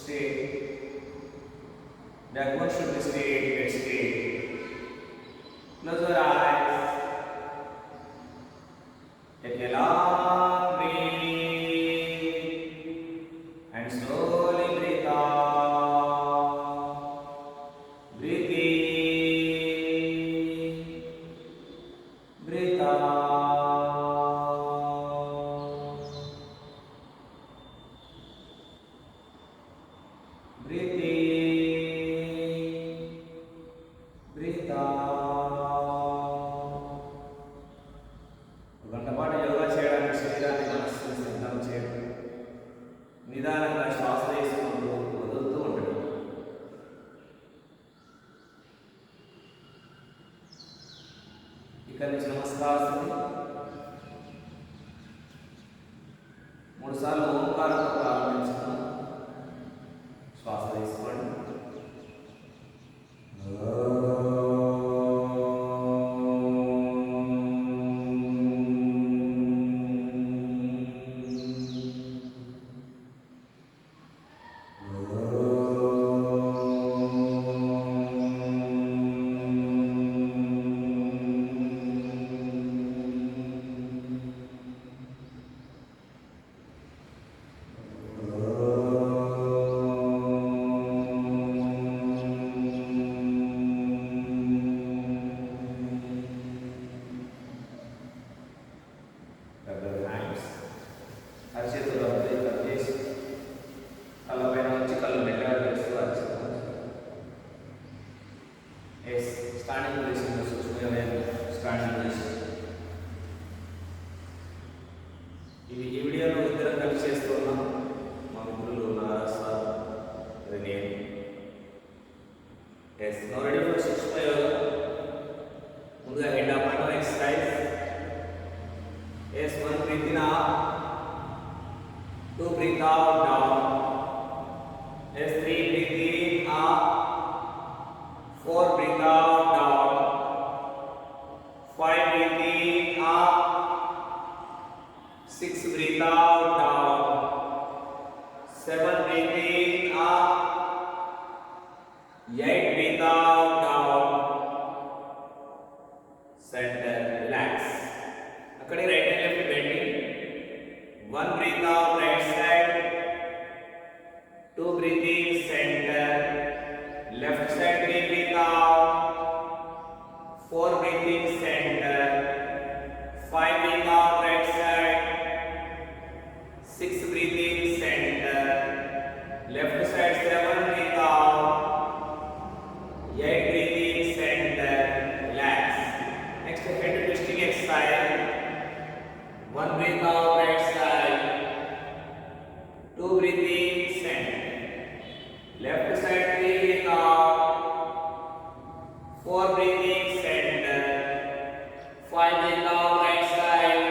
straight. Backbone should be straight, head straight. Close your eyes. Take a long breath and slowly breathe out. Breathe in, breathe out. Breathe in, breathe out. గంట పాటు యోగా చేయడానికి శరీరాన్ని మనస్సును సిద్ధం చేయడం, నిదానంగా శ్వాస తీసుకుంటూ వదులుతూ ఉండడం. ఇక్కడి నుంచి నమస్కారాన్ని 3 సార్లు ఓంకారంతో ప్రారంభించుకున్నాం. శ్వాస తీసుకోండి. అరిచేతులు కట్ చేసి కళ్ళ పైన వచ్చి కళ్ళు మెల్లగా తెరుస్తూ అరిచేతులు స్టాండింగ్ పొజిషన్ సూక్ష్మమైన స్టాండింగ్ పొజిషన్. ఈ వీడియోలో ఇద్దరం కలిసి చేస్తూ ఉన్నాం. మా మిత్రులు నారాజ్ సార్, అది నేను. నో రెడీ ఫర్ సూక్ష్మ యోగా. ముందుగా head up and exercise. One breathe in up, 2 breathe out down, 3 breathe in up, 4 breathe out down, 5 breathe in up, 6 breathe out down, 7 breathe in up, 8 breathe out down. Center, relax. Akkade right and left bending. 1 breathe out right side, 2 breathe in center, left side 3 breathe out, 4 breathe in center, 5 breathe out right side, 6 breathe in center, left side 7 breathe out, 8 breathe in center, relax. Next head twisting exercise. 1 breathe out right side, 2 breathe in center, left side 3 breathe out, 4 breathe in center, 5 breathe out right side,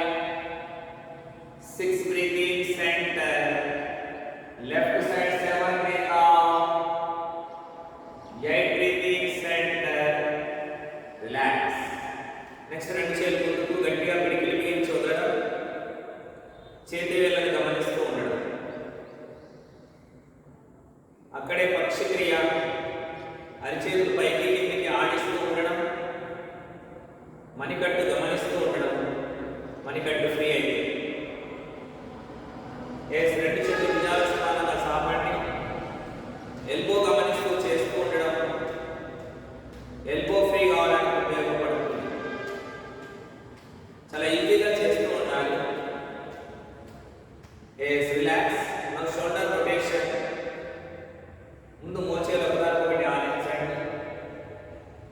6 breathe in center, left side 7 breathe out, 8 breathe in center, relax. Next రెండు చేతులు ముందుకు గట్టిగా పిడికిలి బిగించి వదలడం, చేతి వేళ్ళని గమనిస్తూ ఉండడం. అక్కడే పక్షిక్రియ, అరిచేతులు పైకి కిందికి ఆడిస్తూ ఉండడం, మణికట్టు గమనిస్తూ ఉండడం. మణికట్టు ఫ్రీ అయితే రెండు చేతులు భుజాలు సమానంగా సాపండి. ఎల్బో గమనిస్తూ చేస్తూ ఉండడం. ఎల్బో ఫ్రీ కావడానికి ఉపయోగపడుతుంది. చాలా ఈజీగా చేస్తూ ఉండాలి. రిలాక్స్. మన షోల్డర్ రొటేషన్. ముందు మోచేలు ఒకటి ఆనించండి.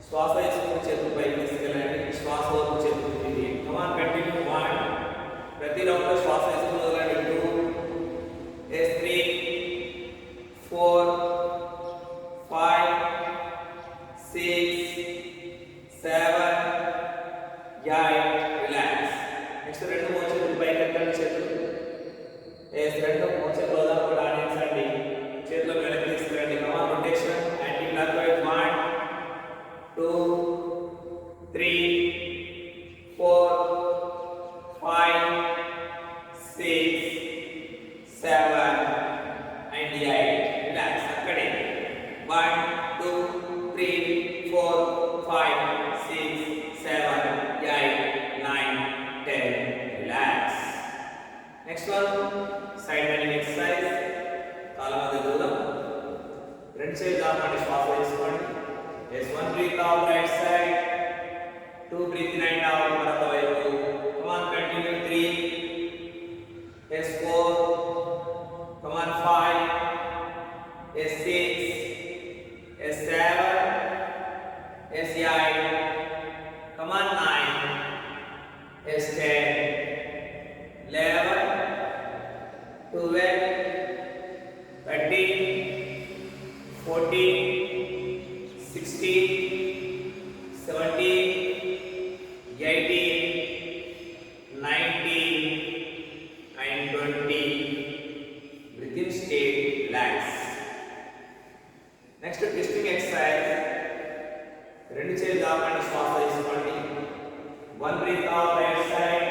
శ్వాస తీసుకుని చేతులు పైకి తీసుకెళ్ళండి. శ్వాస వరకు చేతులు తిరిగి కమాన్ కంటిన్యూ. 1 ప్రతి రౌండ్లో శ్వాస తీసుకుని వదలండి. 2 3 4 5 6 7 8. రిలాక్స్. నెక్స్ట్ రెండు మోచేతులు పైకి ఎత్తండి. చేతులు రెండు మోచేతులు వదలకుండా ఆనించండి. చేతులు వెనక్కి తీసుకురండి. కమాన్ rotation. Anti clock wise. 1 2 3 4 5 6 7 and 8. Relax. Next one side bending exercise. కాళ్ళ మధ్య దూరం. రెండు చేతులు దాపండి, శ్వాస తీసుకోండి. Yes 1 breathe out right side, 2 breathe in and out మరొక వైపు. Come on continue. 3 yes 4 come on 5 yes 6 yes 7 yes 8 come on 9 yes 10 11 12 13 14 16 17 18 19 and 20. Breathing state, relax. Next twisting exercise. రెండు చేతులు దాపండి, శ్వాస తీసుకోండి. 1 breath out right side,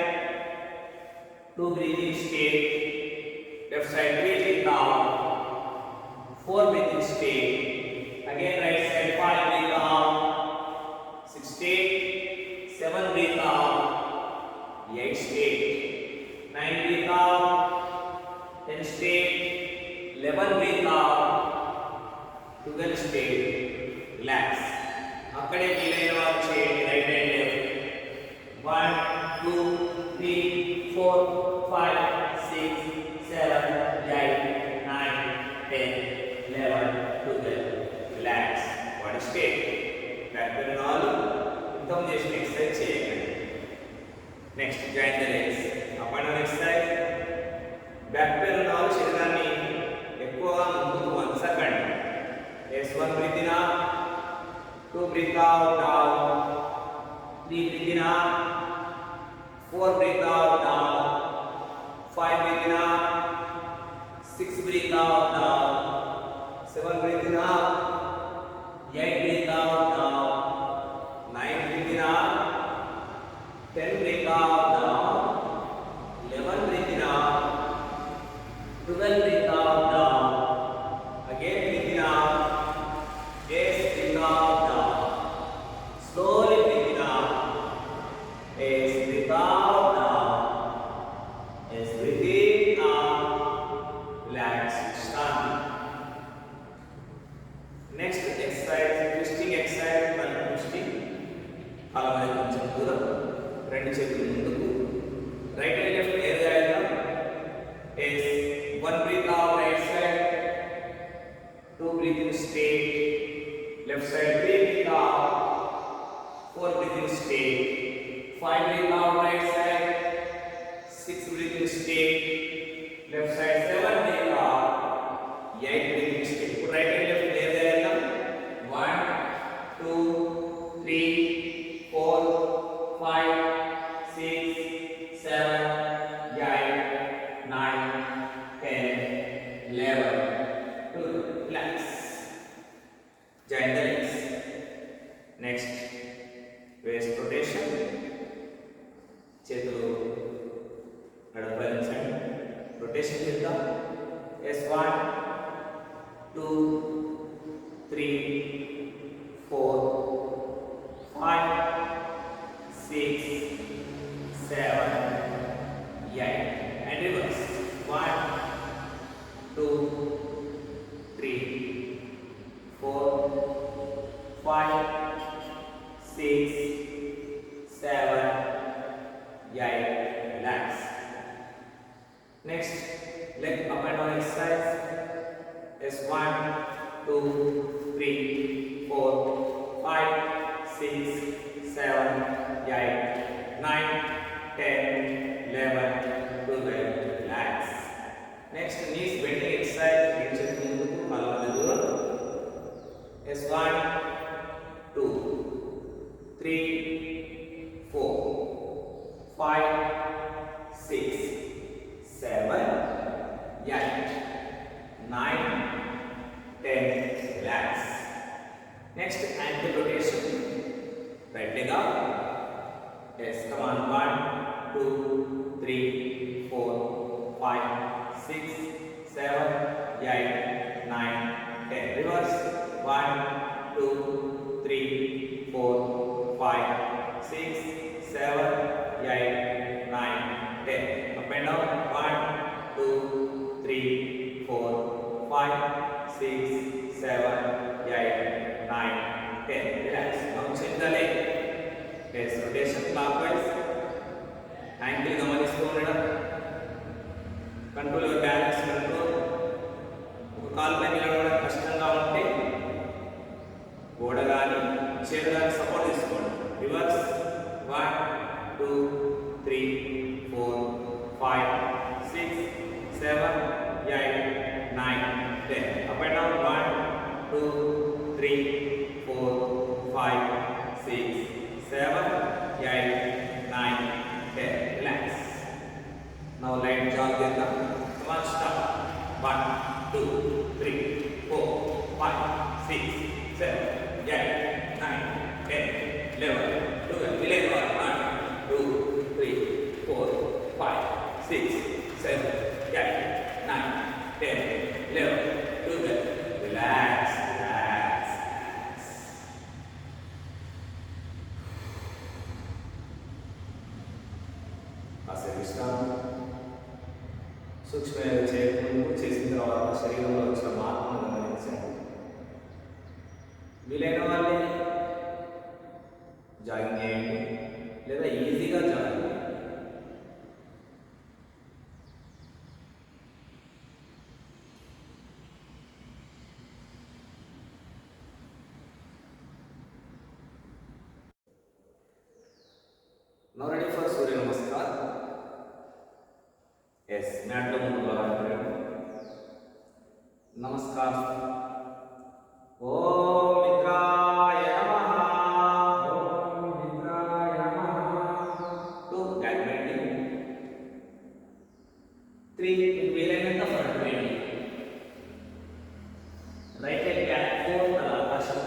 2 breathing state left side, 3 breath out, 4 breathing state. Again right side, 5 breath out, 6 state, 7 breath out, 8 state, 9 breath out, 10 state, 11 breath out, 12 state. Relax. అక్కడే వీలైన వారు చేయండి. Right and left. 1 2 3 4 5 6 7 8 9 10 11 12. Relax. What is state? Back to normal. ఇంతం చేసిన exercise చేయండి. Next join the legs. Up and down exercise. Back pain ఉన్న వాళ్ళు శరీరాన్ని ఎక్కువగా ముందుకు వంచకండి. Yes 1 breathe in, 2 breathe out down, 3 breathe in, 4 breathe out down, 5 breathe in, 6 breathe out down, 7 breathe in, 8 breathe out down, 9 breathe in, 10 breathe out down, 11 breathe in, 12 breathe out down, again breathe in, yes breathe out down, slowly breathe in, yes breathe out down, yes breathe in, relax, stand. Next exercise, twisting exercise. మనం twisting కాళ్ళ మధ్య కొంచెం దూరం, రెండు చేతులు ముందుకు. Right and left నేరుగా వెళ్దాం. Yes 1 breathe out right side, 2 breathe in straight left side, 3 breathe out, 4 breathe in straight, 5 breathe out right side, 6 breathe in straight left side, 7 breathe out, 8 breathe in straight. Right and left నేరుగా వెళ్దాం. 1 2 3 4 5 6 7 8 9 10 11 12. Relax. Join the legs. Next, waist rotation. చేతులు నడపలించండి. Rotation చేద్దాం. Yes 1 2 3 4 5 6 7 8 and reverse. 1 2 3 4 5 6 7 8. Relax. Next, leg up and down exercise. Is 1 2 3 4 5 6 7 8 9 10 11 12. Relax. Next, knees bending exercise. రెండు చేతులు ముందుకు, కాళ్ళ మధ్య దూరం. Is 1 2 3 4 5 6 7 8 9 10. Relax. Next, ankle rotation. Right leg up. Yes, come on. 1 2 3 4 5 6 7 8 9 10. Reverse. 1 2 3 4 5 6 7 8 9 10. Up and down. 1 ankle గమనిస్తూ ఉండడం, control your balance control. ఒక కాలుపై నిలబడడం కష్టంగా ఉంటే గోడ కానీ చైర్ కానీ సపోర్ట్ తీసుకోండి. Reverse 1 2 3 4 5 6 7 8 9 10. Up and down 1 2 3 4 5 6 7 8 9 10. Relax. Now light jog చేద్దాం. Come on, start. 1 2 3 4 5 6 7 8 9 10 11 12 11 1 2 3 4 5 6 7 8 9 10 11 12. Relax, relax, relax. కాసేపు విశ్రాంతి. సూక్ష్మమైన చేయకుండా చేసిన తర్వాత శరీరంలో వచ్చిన మార్పును గమనించండి. వీలైన వాళ్ళే జాగింగ్ చేయండి లేదా ఈజీగా జాగింగ్ చేయండి. Now ready for Surya Namaskar. Yes, mat lo mundu bhagavan. Namaskar. Om Mitraya Namaha. Om Mitraya Namaha. 2 back bending. 3 alignment of front bending. Right leg back 4 tala akasham.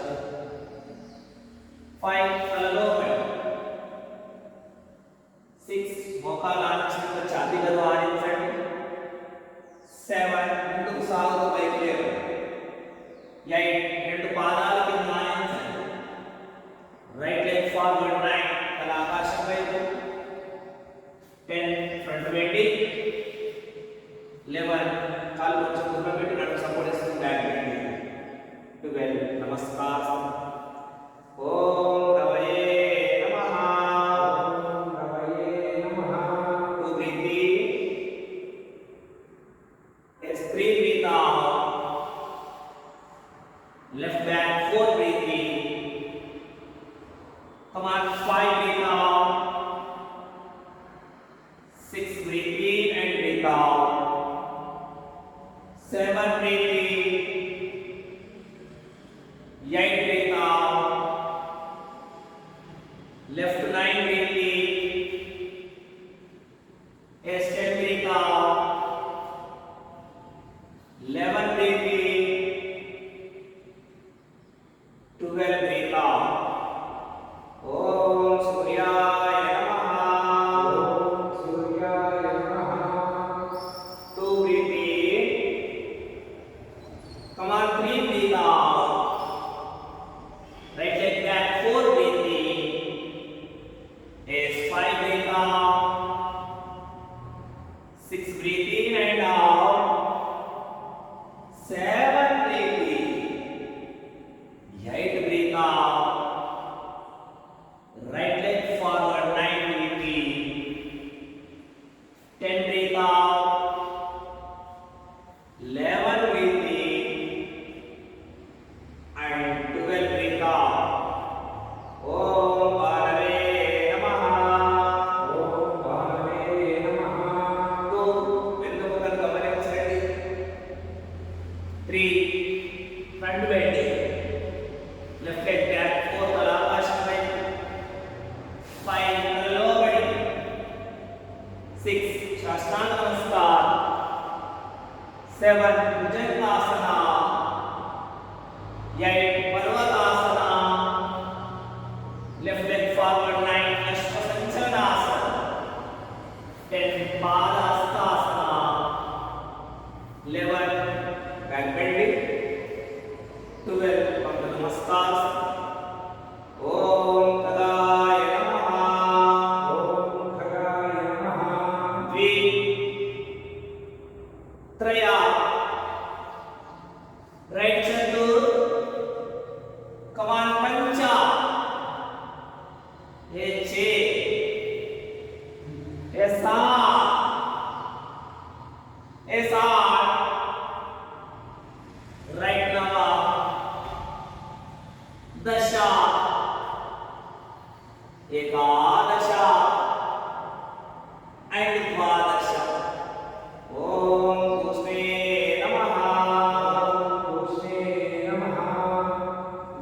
5 tala low bend. 6 మోకాలు ఆడించినట్టు ఛాతీ గదు ఆడించండి. 7 ముందుకు సాగుతూ పైకి లేవు. 8 రెండు పాదాల కింద ఆడించండి. Right leg forward 9 తల ఆకాశం వైపు. 10 ఫ్రంట్ బెండింగ్. 11 కాలు కొంచెం దూరం పెట్టి నడుము సపోర్ట్ చేస్తూ బ్యాక్ బెండింగ్. 12 నమస్కారం. ఓం రవయే నమః. ఓం రవయే నమః. 2 breathe in. Yes, 3 breathe out. Left back 4 breathe in. Come on, 5 breathe out. 6 breathe in and breathe out. 7 breathe in. 8 breathe out. Left 9 breathe in. Yes, 10 breathe out. 11 breathe in. 12 breathe out. Om Suryaya Namaha. Om Suryaya Namaha. 2 breathe in. Come on, 3 breathe out. Right leg back 4 breathe in. Yes, 5 breathe out. 6 breathe in and out. 7 breathe in. 8 breathe out. Right leg forward 9 breathe in. 10 breathe out. 11 breathe in. And 12 breathe out. Om Bharave Namaha. Om Bharave Namaha. 2 వెన్నుముకను గమనించండి. 3 front bending. Left leg back 4 తల ఆకాశం వైపు. 5 తలలో bending. 6 సాష్టాంగ namaskar. 7 Bhujangasana. 8 పర్వతాసన. Left leg forward 9 Ashwasandhanasana. 10 Padahastasana. 11 back bending. 12 Bandha Namaskar. Om Khagaya Namaha. Om Khagaya Namaha. Dvi Traya. Right Chandur. Come on, Pancha. ये 6 Right now, dasha, ekadasha, and dvadasha. Om Krishne Namaha.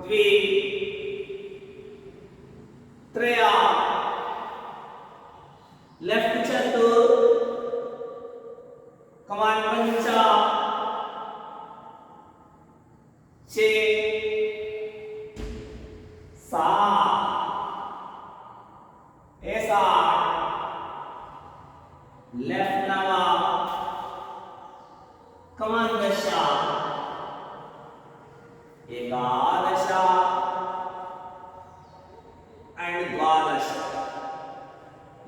Dvi, Traya, left chatur, come on pancha, che, sa, esa, left nava, come on dasha, ekadasha and dvadasha.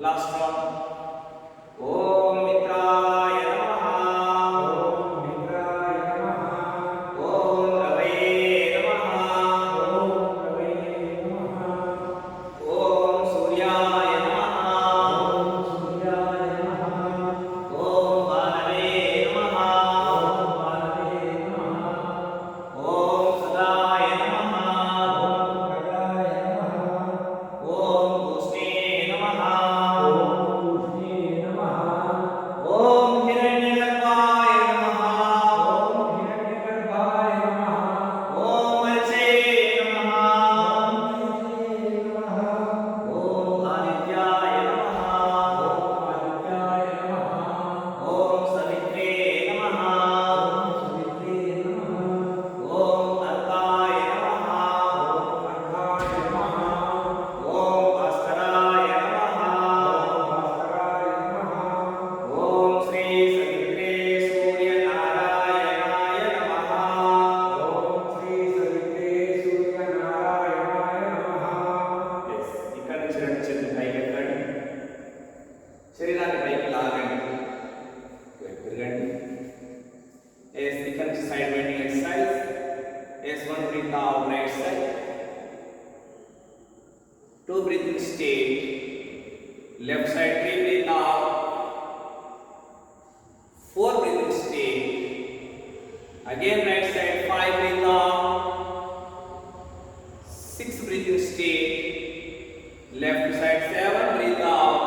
Last one. Om Mitraya Namaha. Om Ravaye Namaha. Om Suryaya Namaha. Om Bhanave Namaha. Om Sadaya Namaha. Om Krishne Namaha. Om Hiranyagarbhaya Namaha. Om Arche Namaha. Om Adityaya Namaha. Om Savitre Namaha. Om Artaya Namaha. Om Bhaskaraya Namaha. Om Sri Savitre Surya Narayanaaya Namaha. Yes, ఇక్కడ నుంచి రెండు చేతులు పైకి ఎత్తండి, శరీరాన్ని పైకి లాగండి, తిరగండి. ఎస్, ఇక్కడ నుంచి side bending exercise. Yes, 1 breathe out right side, 2 breathing state, left side 3 breathe out, 4 breathing state, again right side 5 breathe out, 6 breathing state, left side 7 breathe out,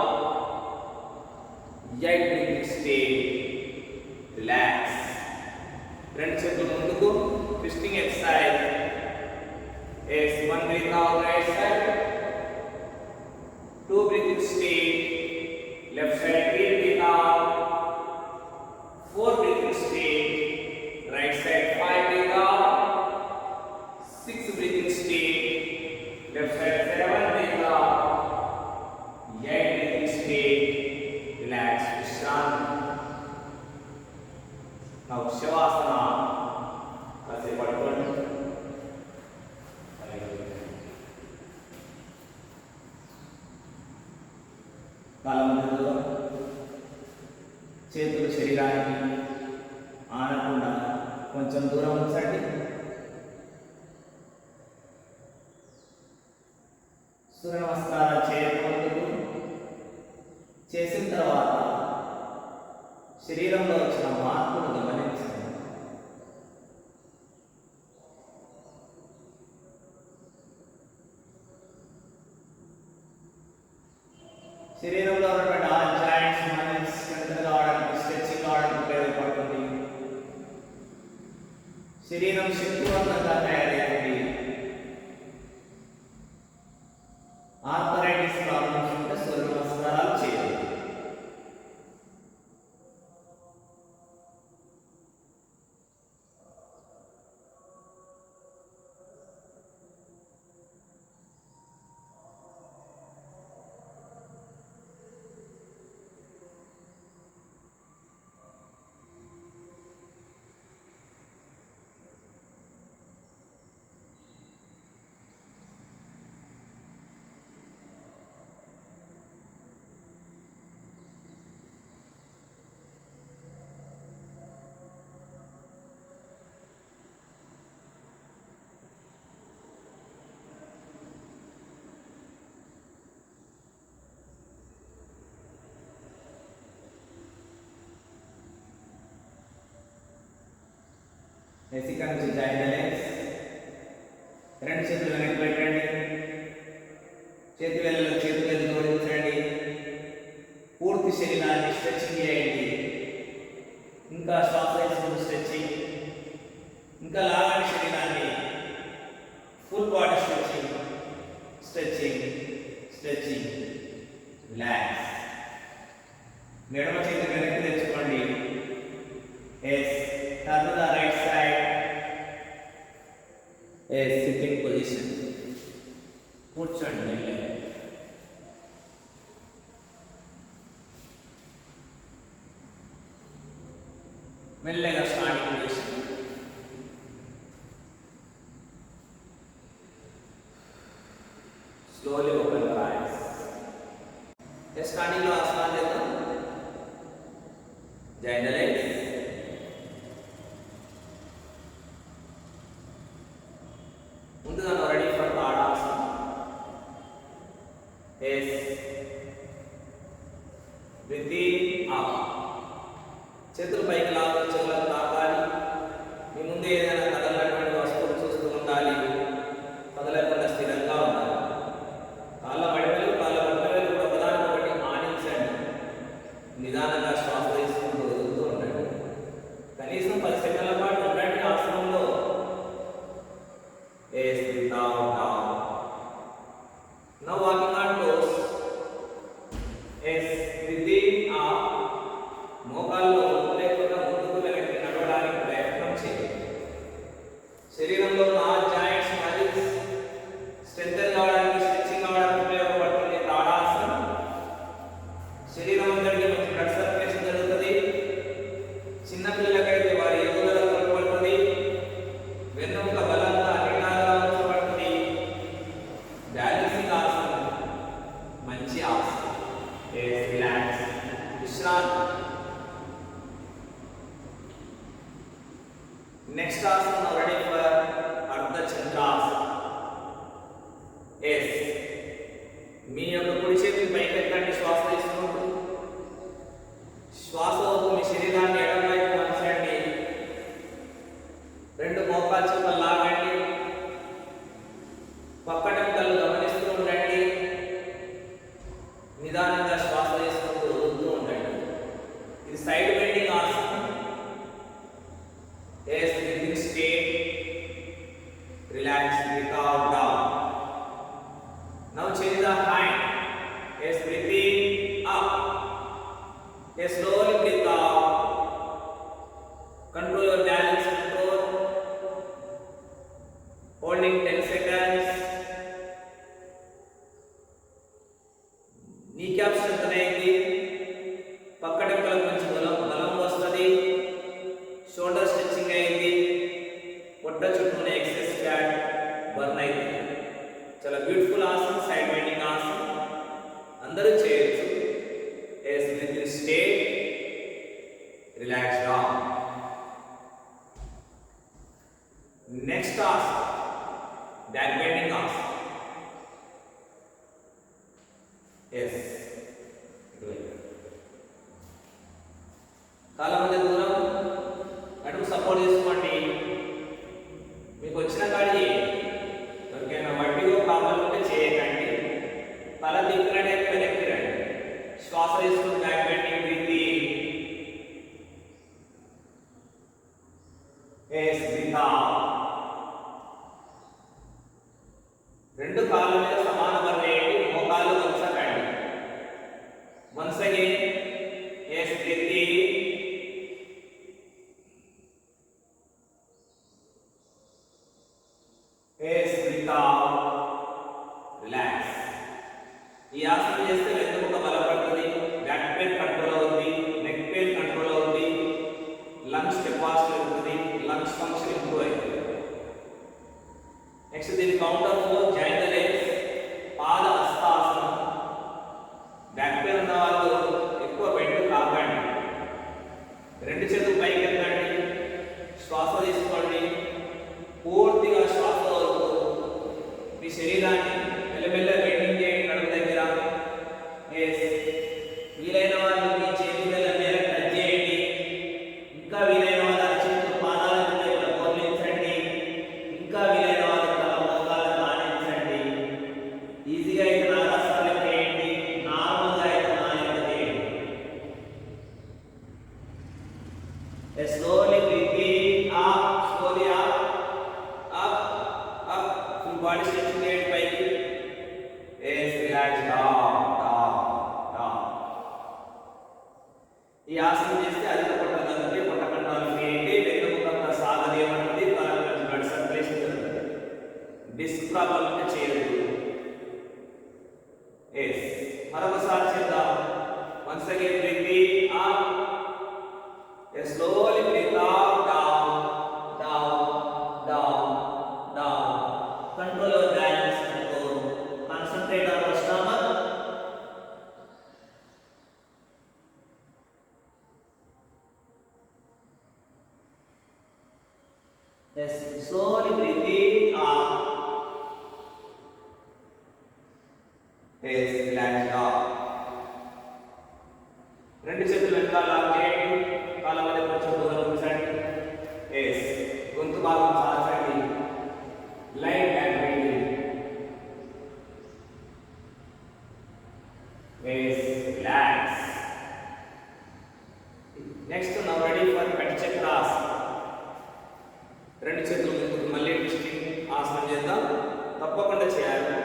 8 breathing state. Relax. రెండు చేతులు ముందుకు, twisting exercise. Yes, 1 breathe out right side, 2 breathing state, left side 3 breathe out, 4 breathing state, right side 5 breathe out, 6 breathing state, left side 7 breathe out, 8 breathing state. Relax, Vishranti. Now Shavasana. కాసేపు పడుకోండి. కాలములో చేతులు శరీరానికి ఆనకుండా కొంచెం దూరం ఉంచండి. సూర్య నమస్కారం చేయకముందు, చేసిన తర్వాత శరీరంలో వచ్చిన మార్పును గమనించండి. శరీరంలో ఉన్నటువంటి ఆ జాయింట్స్ మనకి స్ట్రెంత్ కావడానికి, స్ట్రెచింగ్ కావడానికి ఉపయోగపడుతుంది. శరీరం శక్తివంతంగా తయారవుతుంది. ఆర్థరైటిస్ ప్రాబ్లమ్స్ ఉంటే సూర్య నమస్కారాలు చేయాలి. ఇక్కడ నుంచి జాయిన్ ద లెగ్స్. రెండు చేతులు వెనక్కి పెట్టండి. చేతి వేళ్ళలో చేతి వేలు జోడించండి. పూర్తి శరీరాన్ని స్ట్రెచింగ్ చేయండి. ఇంకా శ్వాస తీసుకుని స్ట్రెచింగ్. ఇంకా లాగండి శరీరాన్ని. Full body stretching, stretching, stretching. Relax. ఎడమ చేతి వెనక్కి తెచ్చుకోండి. Yes. Turn to the right side. Yes. Sitting position. కూర్చోండి. మెల్లగా starting position. Slowly open your eyes. Starting లో ఆసనాలు చేద్దాం. Join the legs. ముందుగా ready for Tadasana. Yes. Breathe in out. చేతులు పైకి లాగా చెవులకు తాకాలి. మీ ముందు ఏదైనా కదలనటువంటి వస్తువులు చూస్తూ ఉండాలి. కదలకుండా స్థిరంగా ఉండాలి. కాళ్ళ మడిమలు కాళ్ళ మడిమలు కూడా ఒకదానికొకటి ఆనించండి. నిదానంగా శ్వాస తీసుకుంటూ వదులుతూ ఉండండి. కనీసం 10 సెకండ్ల పాటు ఉండండి ఆసనంలో. Yes. Breathe out. Now walking on toes. Yes. Breathe in out. మోకాళ్ళు లేకుండా ముందుకు వెనక్కి నడవడానికి ప్రయత్నం చేయండి. శరీరంలో ఉన్న జాయింట్స్ మజిల్స్ స్ట్రెంథెన్ కావడానికి, స్ట్రెచింగ్ కావడానికి ఉపయోగపడుతుంది తాడాసనం. శరీరం అంతటికి మంచి బ్లడ్ సర్క్యులేషన్ జరుగుతుంది. చిన్నపిల్లలకైతే వారి ఎదుగుదల తోడ్పడుతుంది. వెన్నుముక బలంగా నిటారుగా ఉంచబడుతుంది. బ్యాలెన్సింగ్ ఆసనం మంచి ఆసనం. రిలాక్స్. విశ్రాంతి. Next asana ready for Ardha Chandrasana. Yes. మీ యొక్క కుడి చేతిని పైకి ఎత్తండి. శ్వాస తీసుకుంటూ శ్వాస వరకు మీ శరీరాన్ని ఎడమ వైపు వంచండి. రెండు మోకాలు చిప్పలు లాగండి. పక్కటెంకలు గమనిస్తూ ఉండండి. నిదానంగా శ్వాస తీసుకుంటూ వదులుతూ ఉండండి. ఇది సైడ్ బెండింగ్ ఆసనం. Yes, breathing straight. Relax, breathe out, down. Now change the hand. Yes, breathe in, up. Yes, slowly breathe out. Control your balance, control. Holding 10 seconds. Kneecap strengthen అయ్యింది. పక్కడెక్కలకు మంచి బలం వస్తుంది. షోల్డర్ స్ట్రెచింగ్ అయింది. పొట్ట చుట్టూ excess fat burn అయింది. చాలా beautiful ఆసనం. సైడ్ బెండింగ్ ఆసనం అందరూ చేయొచ్చు. Yes. Breathe in straight. Relax down. Next ఆసనం బ్యాక్ బెండింగ్ ఆసనం. ఎస్. కాళ్ళ మధ్య దూరం. నడుము సపోర్ట్ చేసుకోండి. మీకు వచ్చిన కాడి ఎవరికైనా వడ్డీలో ప్రాబ్లం ఉంటే చేయకండి. తల దిక్కునట్టు వెనక్కి రండి. శ్వాస తీసుకుని back bending. Breathe in. Yes. Breathe out. రెండు కాళ్ళ మీద సమాన బరువు వేయండి. మోకాళ్ళు వంచకండి. Once again. Yes. Breathe in. Slowly breathe up, slowly up, full body stretching it by yes, relax down. ఈ ఆసనం చేస్తే అధిక పొట్ట తగ్గుతుంది, పొట్ట కంట్రోల్ ఫ్రీ అయింది, వెన్నుముక సాగదేయబడుతుంది, తలలో బ్లడ్ సర్క్యులేషన్ జరుగుతుంది. డిస్క్ ప్రాబ్లం ఉంటే చేయదు. ఎస్ మరొకసారి చేద్దాం. Once again breathe up, slowly breathe out, down. Control your balance, concentrate on your stomach. Yes, slowly breathe out. Yes, relax down. రెండు చేతులు వెనకాల లాగేయండి, కాళ్ళ మధ్య కొంచెం దూరం ఉంచండి. ఎస్ గొంతు భాగం సాచండి. Light and breathing. Yes relax. Next now ready for పంచచక్రాస్. రెండు చేతులు ముందుకు మళ్ళీ ట్విస్టింగ్ ఆసనం చేద్దాం. తప్పకుండా చేయాలి.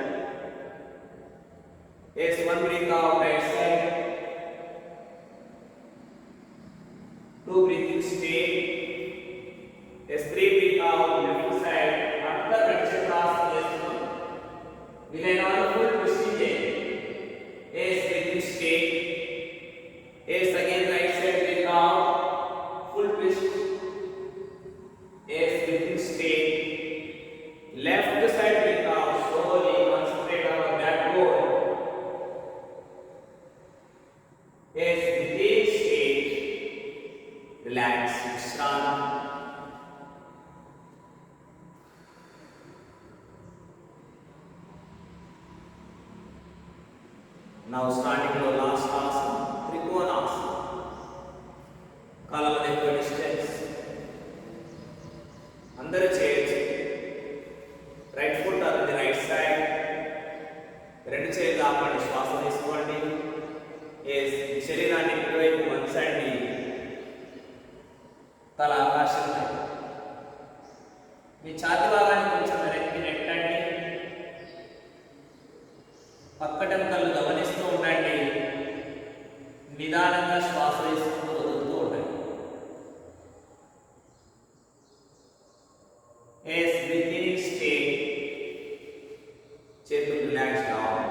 Yes one breathe out right side, two breathing stay. Yes, three breath out left side. After Panchakras చేస్తున్నాం. వీలైన వాళ్ళు full twisting చేయండి. Yes, breathing stay. Yes, again right side breath out, full twist. Yes, breathing stay. Left side breath out, slowly concentrate on the backbone. Yes, breathing stay. Relax, Shran. Now starting the last asana, Trikonasana. కాళ్ళ మధ్య ఎక్కువ distance. అందరూ చేయొచ్చు. Right foot on the right side. రెండు చేతులు ఆపండి, శ్వాస తీసుకోండి. శరీరాన్ని ఇటువైపు వంచండి. తల ఆకాశంలో. మీ ఛాతి భాగాన్ని కొంచెం వెనక్కి నెట్టండి. పక్కటెంకలు గమనిస్తూ ఉండండి. నిదానంగా శ్వాస తీసుకుంటూ వదులుతూ ఉండండి. Yes breathing stay. చేతులు రిలాక్స్ డౌన్.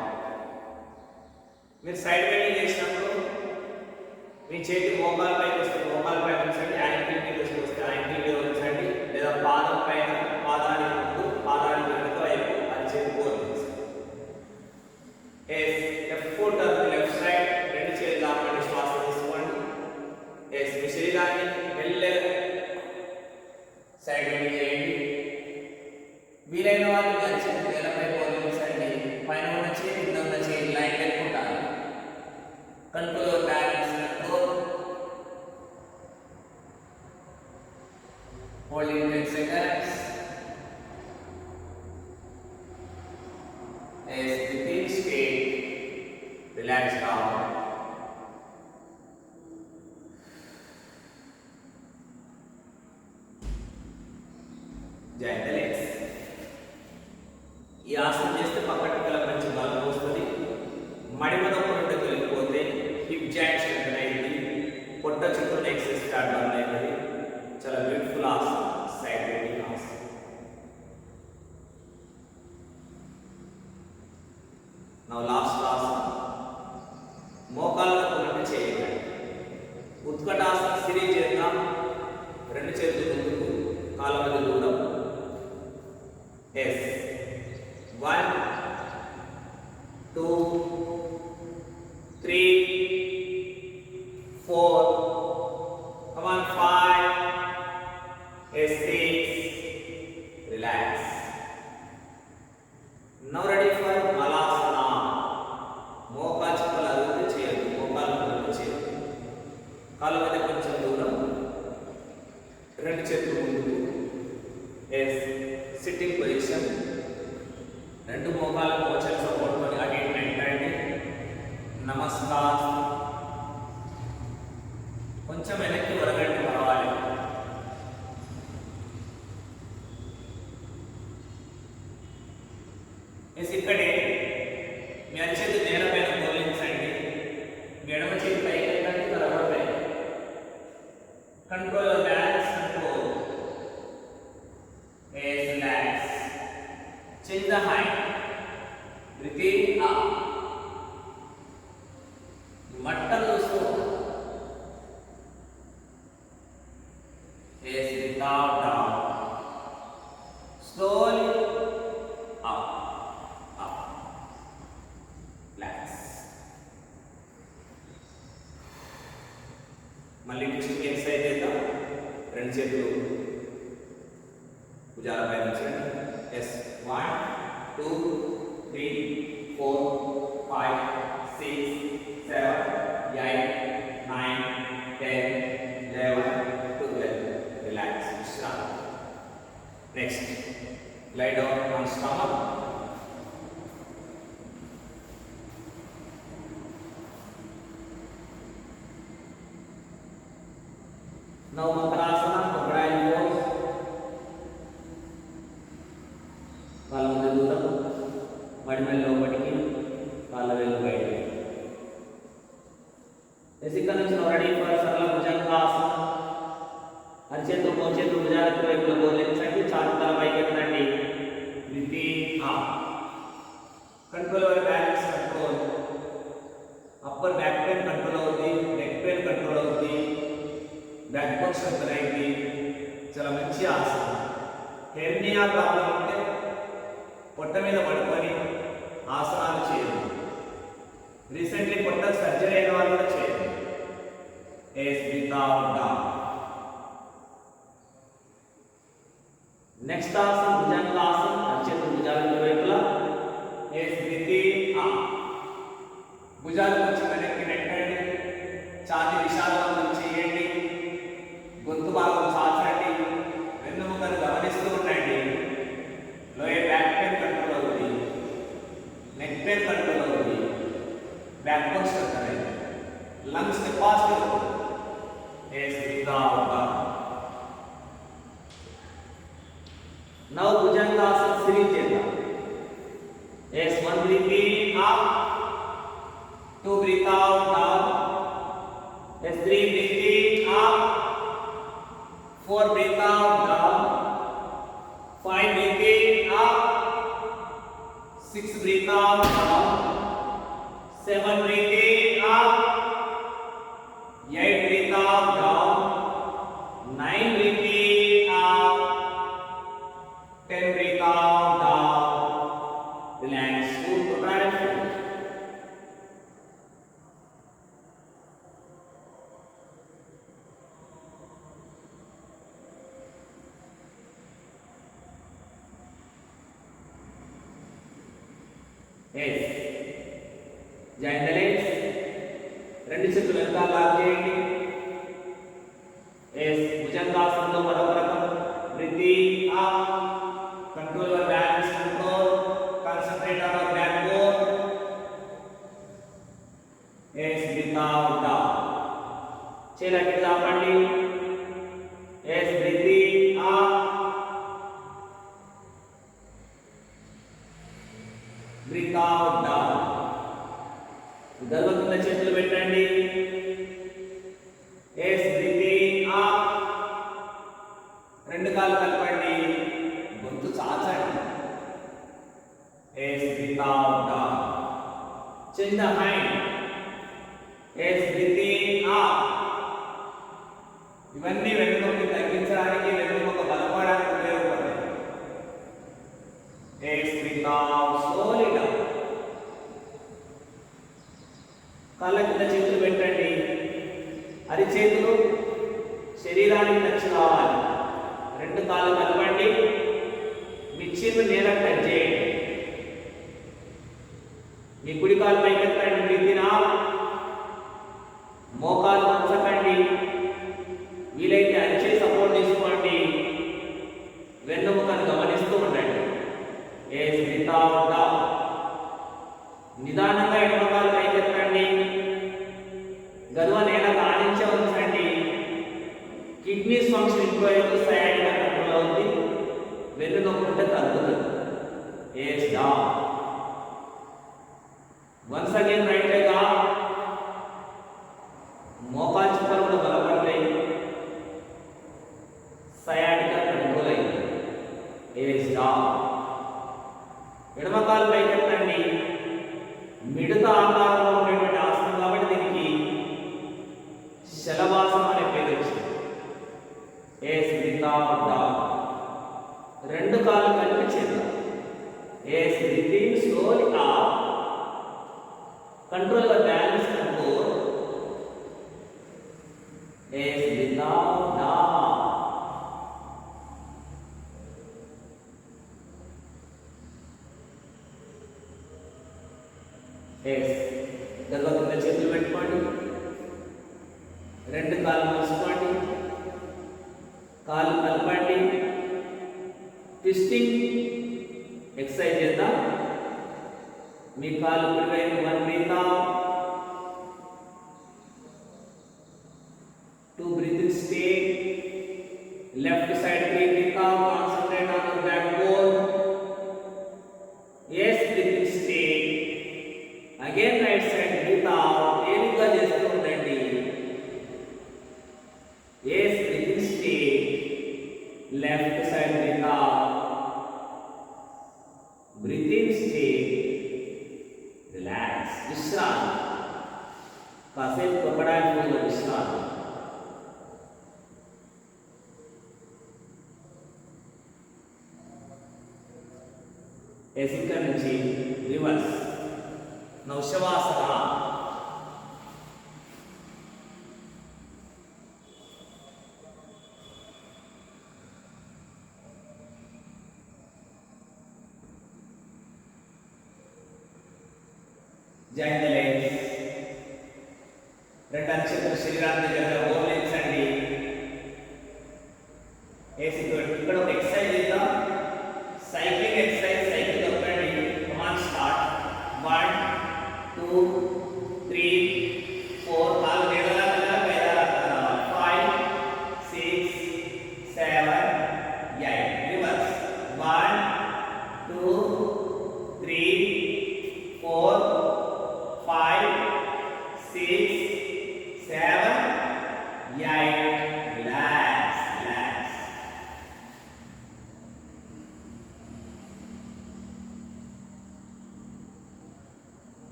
మీరు సైడ్ బెండింగ్ చేసినప్పుడు మీ చేతి మోకాలపైకి వస్తే మోకాలపై ఉంచండి, యాంకిల్ మీద వస్తే యాంకిల్ మీద ఉంచండి, లేదా పాదం పైన పాదానికి ముందు పాదానికి వెనుక వైపు అది చేతి పోతుంది. Yes left foot on the left side. రెండు చేతులు ఆపండి, శ్వాస తీసుకోండి. ఎస్ మీ శరీరాన్ని మెల్లగా సైడ్ బెండింగ్ చేయండి. వీలైన వాళ్ళు చేతి నేలపై పోలించండి. పైన ఉన్న చేతి కింద ఉన్న చేతి లైన్ పెట్టుకుంటారు. Control your balance. Holding 10 seconds. As the breathing stay, relax down. Join the legs. ఈ ఆసనం చేస్తే పక్కటెంకల మంచి బలం వస్తుంది. మడిమ నొప్పులు ఉంటే తొలగిపోతే హిప్ జాయింట్ స్ట్రెంగ్త్ అయింది. పొట్ట చుట్టూ ఎక్సర్సైజ్ స్టార్ట్ అవుతుంది. చాలా బ్యూటిఫుల్ ఆసనం, సైడ్ బెండింగ్ ఆసనం. నౌ లాస్ట్ ఆసనం, మోకాళ్ళకు రెండు చేయండి. ఉత్కటాసన సిరీస్ చేద్దాం. రెండు చేతులు ముందుకు, కాళ్ళ మధ్య దూరం. Yes 1 2 3 4. Come on, 5. Yes, 6. Relax. Now ready for Malasana. మోకా చిప్పలు అదుపు చేయదు, మోకాలు అదుపు చేయదు. కాళ్ళ మధ్య కొంచెం దూరం. రెండు చేతులు ముందుకు. Yes sitting position. రెండు మోకాలు మోచలు సపోర్ట్ కొని అటు ఇటు నెట్టండి. నమస్కారం. కొంచెం వెనక్కి వరగండి, పర్వాలేదు. మళ్ళీ ట్విస్టింగ్ ఎక్సర్సైజ్ చేద్దాం. రెండు చేతులు భుజాలపై ఉంచండి. ఎస్ 1 2 3 4 5 6 7 8 9 10 11 12. రిలాక్స్. విశ్రాంతి. Next lie down on stomach. Now Makarasana, crocodile pose. కాళ్ళ మధ్య దూరం, మడిమెల్ లోపలికి, కాళ్ళ వేలు బయటికి. ఇక్కడ నుంచి రెడీ ఫర్ సరళ భుజంగాసన. అరిచేతులు మోచేతులు భుజాలకు వైపులో బోధించండి. చాటుతల పైకి ఎత్తండి. Breathing up. Control over balance control. Upper back pain control అవుతుంది, నెక్ పెయిన్ కంట్రోల్ అవుతుంది, బ్యాక్ బోన్ స్ట్రెంత్ అయింది. చాలా మంచి ఆసన. హెర్నియా ప్రాబ్లం ఉంటే పొట్ట మీద పడుకొని ఆసనాలు చేయండి. రీసెంట్లీ పొట్ట సర్జరీ అయిన వాళ్ళు కూడా చేయండి. నెక్స్ట్ ఆసన భుజంగాసన. అరిచేతులు భుజాల వైపులా. భుజాలు కొంచెం వెనక్కి నెట్టండి. ఛాతీ విశాలంగా చేయండి. గొంతు భాగం చాచండి. వెన్నుముకను గమనిస్తూ ఉండండి. లోయర్ బ్యాక్ పెయిన్ కంట్రోల్ అవుతుంది, నెక్ పెయిన్ కంట్రోల్ అవుతుంది, బ్యాక్ బోన్ స్ట్రెంత్ అనేది, లంగ్స్ కెపాసిటీ అవుతుంది. నౌ భుజంగాసన సిరీస్ చేద్దాం. Yes 1 breathing up, 2 breathe out down, yes 3 breathing up, 4 breathe out down, 5 breathe in up, 6 breathe out down, 7 breathe in up, 8 breathe out down, 9 breathe in up, 10 breathe out down. Relax. Move to right foot. Yes. Join the legs. రెండు చేతులు వెనకాల lock చేయండి. Yes. భుజంగాసనంలో మరొక రకం. Breathing up. Control your balance control. Concentrate on your backbone. Yes. Breathe out down. చేతులు చాపండి. Yes. Breathing up. Breathe out down. గర్భం కింద చేతులు పెట్టండి. Yes, breathing up. రెండు కాళ్ళు కలపండి. గొంతు చాచండి. Yes, breathe out down. Change the mind. Yes, breathing up. ఇవన్నీ వెన్నునొప్పి తగ్గించడానికి, వెన్నుముక బలపడడానికి ఉపయోగపడతాయి. Yes, breathe out slowly down. కాళ్ళ కింద చేతులు పెట్టండి. అరిచేతులు శరీరానికి టచ్ కావాలి. రెండు కాళ్ళు కలపండి. మీ చిన్ను నేల టచ్ చేయండి. మీ కుడి కాలు పైకి ఎత్తండి. Breathing up. మోకాలు వంచకండి. వీలైతే అరిచే సపోర్ట్ తీసుకోండి. వెన్నుముకను గమనిస్తూ ఉండండి. Yes, breathe out down. నిదానంగా ఎడమకాలు పైకెత్తండి. గర్వ నేలకు ఆడించే ఉంచండి. కిడ్నీస్ ఫంక్షన్ ఇంప్రూవ్ అవుతూ సయాటికా కంట్రోల్ అవుతుంది. వెన్ను నొప్పి ఉంటే తగ్గుతుంది. Yes, down. Once again right leg up. మోకాలు చిప్పలు కూడా బలపడతాయి. సయాటికా కంట్రోల్ అయింది. Yes, down. ఎడమకాలు పైకెత్తండి. మిడత ఆకారంలో ఉండేటువంటి ఆసనం కాబట్టి దీనికి శలభాసనం అనే పేరు వచ్చింది. Yes, breathe out down. రెండు కాళ్ళు కలిపి చేద్దాం. Yes, breathing slowly up. Control your balance control. S without down. S. గర్భ కింద చేతులు పెట్టుకోండి. రెండు కాళ్ళు మూసుకోండి. కాళ్ళు కలపండి. ట్విస్టింగ్ ఎక్సర్సైజ్ చేద్దాం. మీ కాళ్ళు కుడివైపు one breathe out, two breathing stay, left side breathe out, concentrate on your backbone. yes breathing stay, again right side breathe out, తేలిగ్గా చేస్తూ ఉండండి. yes breathing stay, left side breathe out, breathing stay, relax, విశ్రాంతి. కాసేపు కొట్టడానికి విశ్రాంతి. ఇక్కడ నుంచి reverse నౌశవాసన. Join the legs. రెండు అక్షరాలు శరీరాన్ని దగ్గర ఓవర్లేచండి. ఇక్కడ ఒక ఎక్సర్సైజ్ చేద్దాం. Cycling exercise. సైకిల్ తొక్కండి. Come on start. 1 2 3 4 నాలుగు నేలలా పైదాలా 5 6 7 8 reverse. 1 2 3 4 5 6 7 8. Relax relax.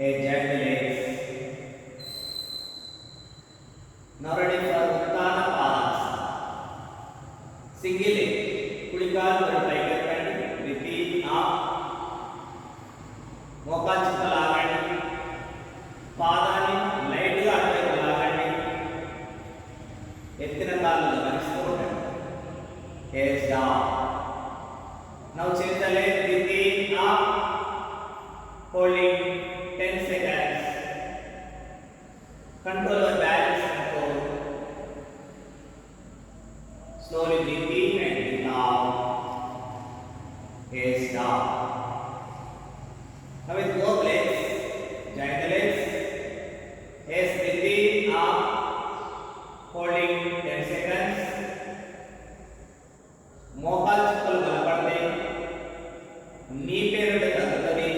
Join the legs. Now ready for Uttana Padasana. Single leg. కుడి కాలు పైకి ఎత్తండి. Repeat up. మోకాలు చుట్టూ లాగండి. పాదాన్ని లైట్గా అటువైపు లాగండి. ఎత్తిన కాళ్ళు గమనిస్తూ ఉండండి. Heads down. Now change the leg. Repeat up. Holding 10 seconds. Control your balance. Control. Slowly breathe in and breathe out. Heads down. Now with both legs, join the legs. Heads breathe up. Holding 10 seconds. మోకాలు చుక్కలు బలపడతాయి. నీ పేరు తగ్గుతుంది.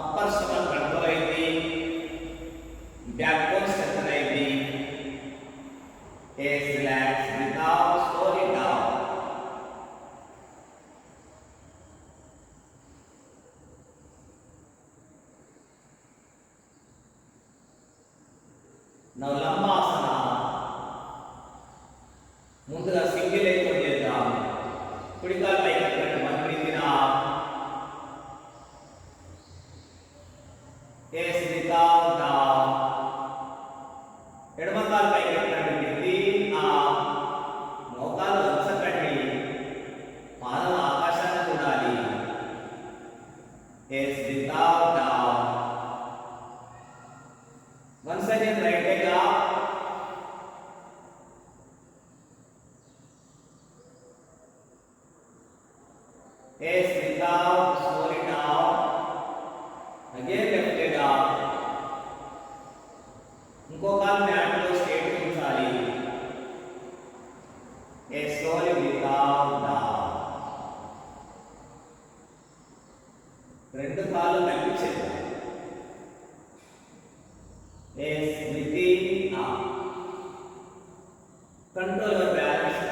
Upper stomach control అయింది. Backbone strengthen అయింది. Relax. Breathe out. Slowly down. Now లంబాసన. ముందుగా single leg తో చేద్దాం. కుడి కాలు పైకి ఎత్తండి. One breathe in up. Breathe out down. ఎడమ కాలు పైకి ఎత్తండి. Breathe up. మోకాలు వంచకండి. పాదం ఆకాశాన్ని చూడాలి. Breathe out down. Once again right leg up. breathe out, slowly down. Again left leg up. ఇంకో కాలు మ్యాట్ లో స్ట్రేట్ ఉంచాలి. slowly breathe out, down. రెండు కాళ్ళు కలిపి చేద్దాం. breathe up. Control your balance.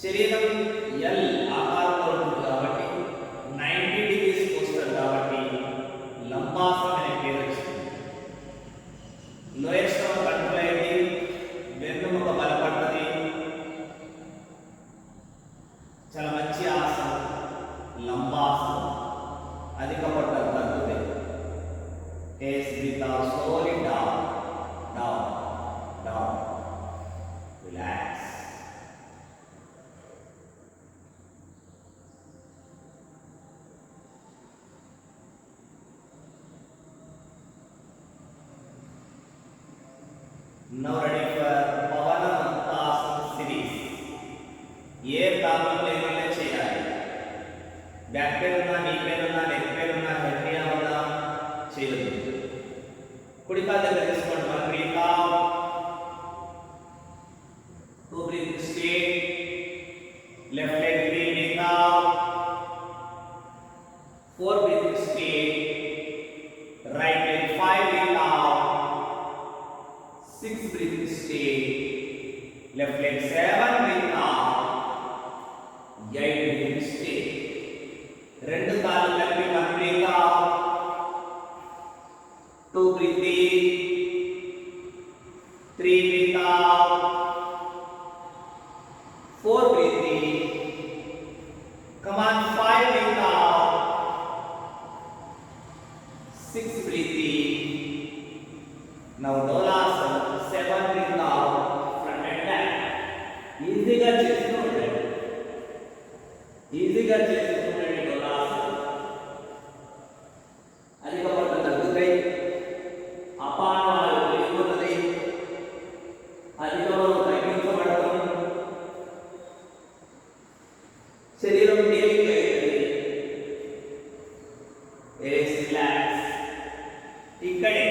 శరీరం ఎల్ ఆకారంలో ఉంటుంది కాబట్టి 90 డిగ్రీస్ పోస్టర్ కాబట్టి లంబాసన అనే పేరు వచ్చింది. లోయర్ స్టమక్ కంట్రోల్ అయింది. వెన్నుముక బలపడుతుంది. చాలా మంచి ఆసనం లంబాసనం. అధిక పొట్టలు తగ్గుతాయి. Take breath out slowly down, down, down. Relax. Now ready for Pavanamuktasana series. A problem లేకుండా చేయాలి. బ్యాక్ పెయిన్ ఉన్నా, నీ పెయిన్ ఉన్నా, నెక్ పెయిన్ ఉన్నా, హెర్నియా ఉన్నా చేయొద్దు. కుడి కాలు దగ్గర తీసుకోండి. One breathe out, two breathe straight, left leg three breathe out, four breathe straight, right leg five breathe out, six breathe straight, left leg 7 breathe out, 8 breathe stay. రెండు కాళ్ళు కలిపి 1 breathe out, 2 breathe in, 3 breathe out, 4 breathe in, come on 5 breathe out, 6 breathe in. Now Dolasana 7 breathe out. ఈజీగా చేస్తూ ఉండండి. ఈజీగా చేస్తూ ఉండండి. డోలాసన అధిక పొట్ట తగ్గుతాయి. అపానవాయు పెరుగుతున్నది. అధిక బరువు తగ్గించబడటం. శరీరం తేలిక అవుతుంది. రిలాక్స్. ఇక్కడే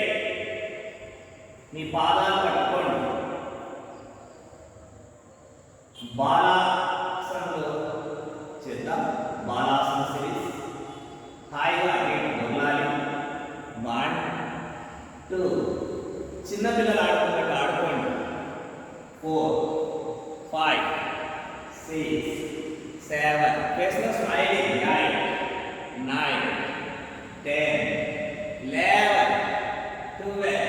మీ పాదాలు పట్టుకోండి. బాలాసనంలో చేద్దాం. బాలాసన సిరీస్. హాయిగా దొరలాలి. 1 2. చిన్నపిల్లలు ఆడుతున్నట్టు ఆడుకోండి. 4 5 6 7. ఫేస్లో smiling. 8 9 10 11 12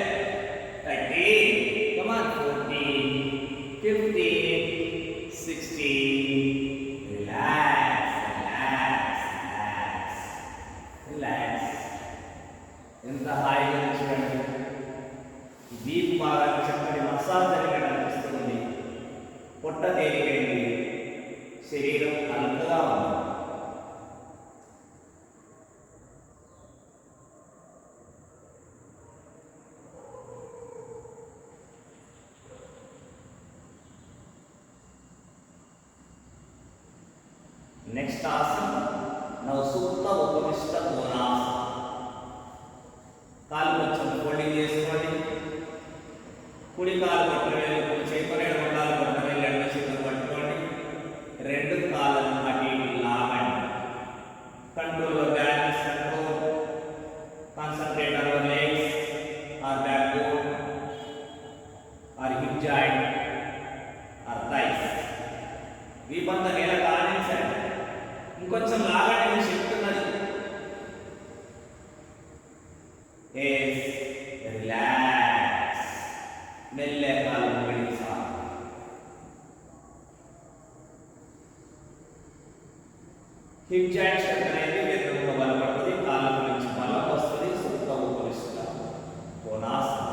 13. Come on 14 15 16. Relax, relax, relax, relax. ఎంత హాయిగా చూడండి. వీపు బాగా చక్కటి మసాజ్ జరిగినట్టు అనిపిస్తుంది. పొట్ట తేలికైంది. శరీరం అలంకగా ఉంది. నెక్స్ట్ ఆసనం నవసుప్త ఉపవిష్ట కోణాసనం. కాలు కొంచెం ఫోల్డింగ్ చేసుకోండి. కుడి కాలు పట్టుకొని కుడి చేతితో ఎడమ కాలు పట్టుకొని ఎడమ చేతితో పట్టుకోండి. రెండు కాళ్ళను అటు ఇటు లాగండి. Control your balance, control, concentrate on your legs or backbone or hip joint or thighs. వీపంతా నేల కానించండి. ఇంకొంచెం లాగండి. నేను చెప్తున్నది. రిలాక్స్. మెల్లగా గడిచాలి. హిప్ జాయింట్ స్ట్రెంత్ అనేది వెన్నుముక బలపడుతుంది. కాళ్ళ నుంచి బలం వస్తుంది. సుప్త ఉపవిష్ట కోణాసన.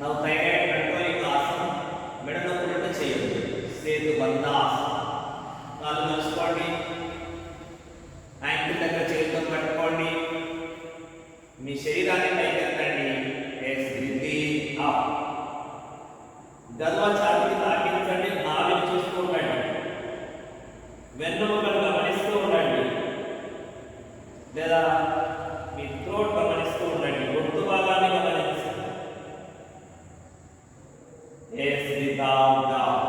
నౌ థైరాయిడ్ కంట్రోలింగ్ ఆసనం. మెడ నొప్పులుంటే చేయొద్దు. సేతు బంధాసనం. కాళ్ళు నడుచుకోండి. యాంకిల్ దగ్గర చేతితో పట్టుకోండి. మీ శరీరాన్ని పైకెత్తండి. గర్వ ఛాతీని తాకించండి. నాలుగు చూస్తూ ఉండండి. వెన్నుముకను గమనిస్తూ ఉండండి. లేదా మీ థ్రోట్ గమనిస్తూ ఉండండి. గొంతు భాగాన్ని గమనించండి. down, down.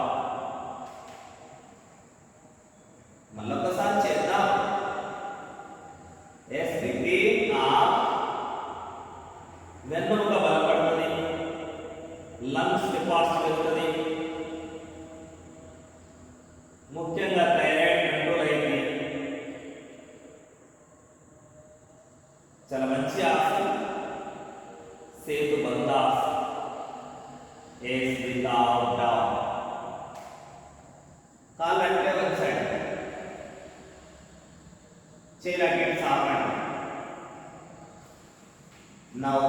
చేతులకి చాపండి. నౌ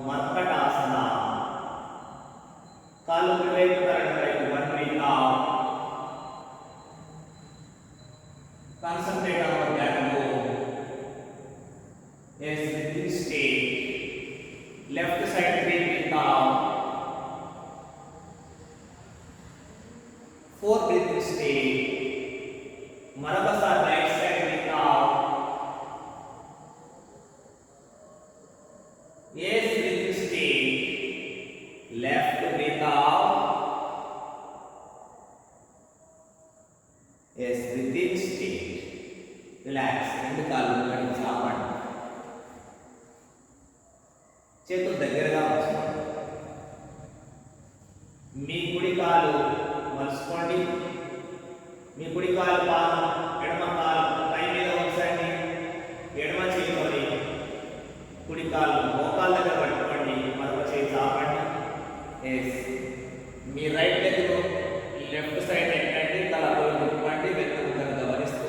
మర్కటాసన. కాలు కుడివైపు తరగతి వైపు. One breathe out. Concentrate on that move. Yes, breathing state. Left side breathing down. 4 breathing state. Marabasa right side breathe out. Yes, breathing state. Left breathe out. Yes, breathing state. Relax. రెండు కాళ్ళు కడిగి చాపండి. చేతులు దగ్గరగా ఉంచుకోండి. మీ కుడి కాలు మలుచుకోండి. మీ కుడి కాలు పాదం ఎడమ కాలు పై మీద ఉంచండి. ఎడమ చేతితోని కుడి కాలు మోకాళ్ళ దగ్గర పట్టుకోండి. మరొక చేయి చాపండి. ఎస్. మీ రైట్ లెగ్ లెఫ్ట్ సైడ్ ఎక్కండి. తల తిప్పండి. వెనుకకు గమనిస్తూ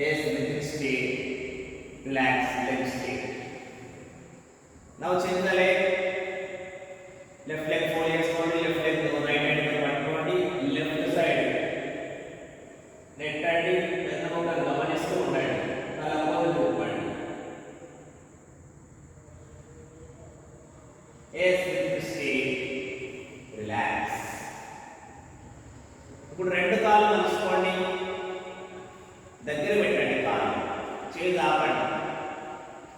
is breathing state. Relax, leg state. Now change the leg. Left leg fold చేసుకోండి. Left leg right hand కి పట్టుకోండి. Left side నెట్టండి. వెనుకకు గమనిస్తూ ఉండండి. తల తిప్పండి. is breathing state. Relax. ఇప్పుడు రెండు కాళ్ళు మలుచుకోండి. దగ్గర పెట్టండి. కాలు చేయి ఆపండి.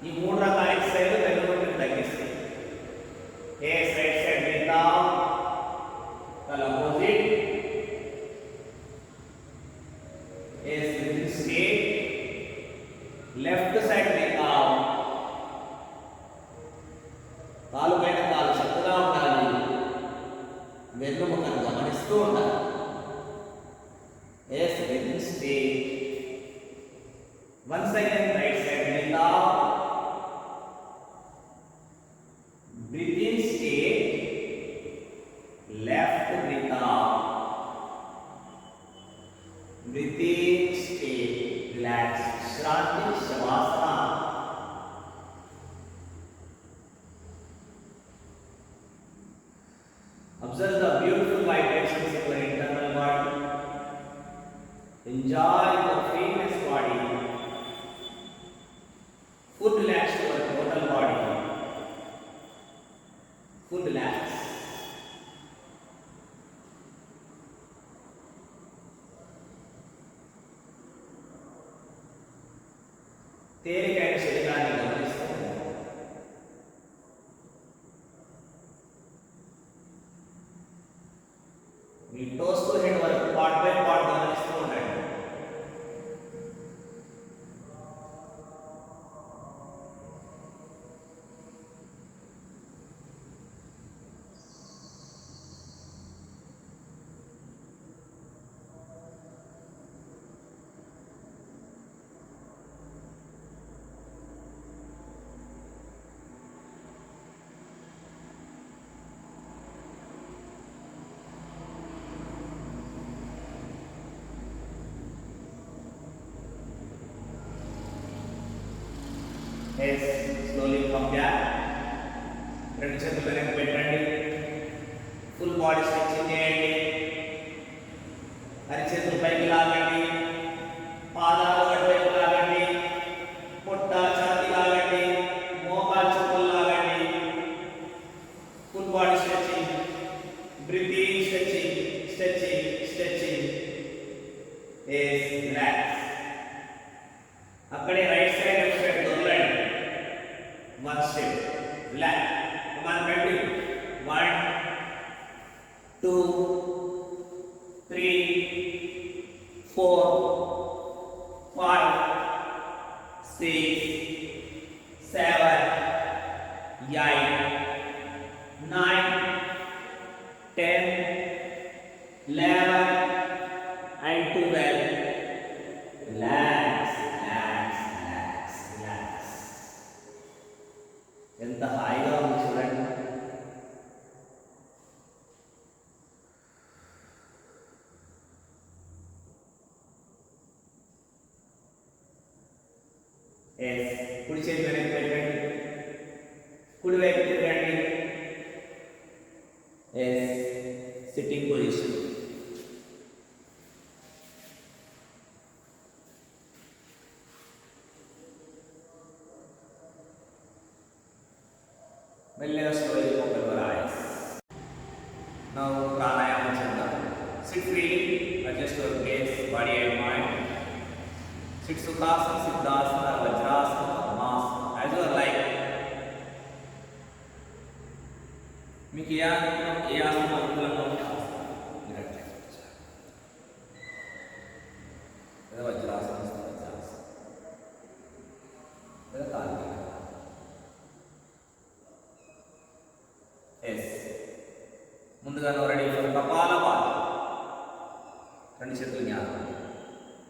ఈ 3 రకాల ఎక్సర్సైజ్ వెన్నునొప్పిని తగ్గిస్తాయి. Right side breathe out. తల opposite. Breathing state. Left side breathe out. కాలు పైన కాలు చక్కగా ఉండాలి. వెన్నుముకను గమనిస్తూ ఉండాలి. Breathing state. Once again, right side breathe out. Breathing state. Left breathe out. Breathing state. Relax. Shranti Shavasana. Observe the beautiful vibrations of your internal body. Enjoy the fitness body. Full relax your total body. Full relax. తేలికైన శరీరాన్ని గమనిస్తూ మీ toes to head వరకు part by part గమనిస్తూ ఉండండి. Yes, slowly come back. రెండు చేతులు వెనక్కి పెట్టండి. ఫుల్ బాడీ స్ట్రెచింగ్ చేయండి. అరిచేతులు పైకి లాగండి. పాదాలు అటువైపు లాగండి. పొట్ట ఛాతీ లాగండి. మోకాలు చెప్పులు లాగండి. Full body stretching. Breathing stretching. Stretching stretching. Yes. Relax. అక్కడే రైట్ సైడ్ లెఫ్ట్ సైడ్ దొరలండి. One step. Relax. Come on, continue. 1, 2, 3, 4, 5, 6, 7, 8, 9, 10, 11, and 12. Relax, relax, relax, relax. ఎంత హాయిగా ఉంది చూడండి. కుడి చేతి వెనక్కి పెట్టండి, కుడి వైపు తిరగండి. Sitting position. మెల్లగా slowly open your eyes. Now pranayama చేద్దాం. Sit freely, adjust your gaze, body and mind. Sit Sukhasana, Siddhasana, Vajrasana, Padmasana, as you are like. మీకు ఏ ఆసనం అనుకూలంగా ఉంటే వజ్రాసనం, ముందుగా రెడీ ఫర్ కపాలభాతి. రెండు చేతులు జ్ఞానం,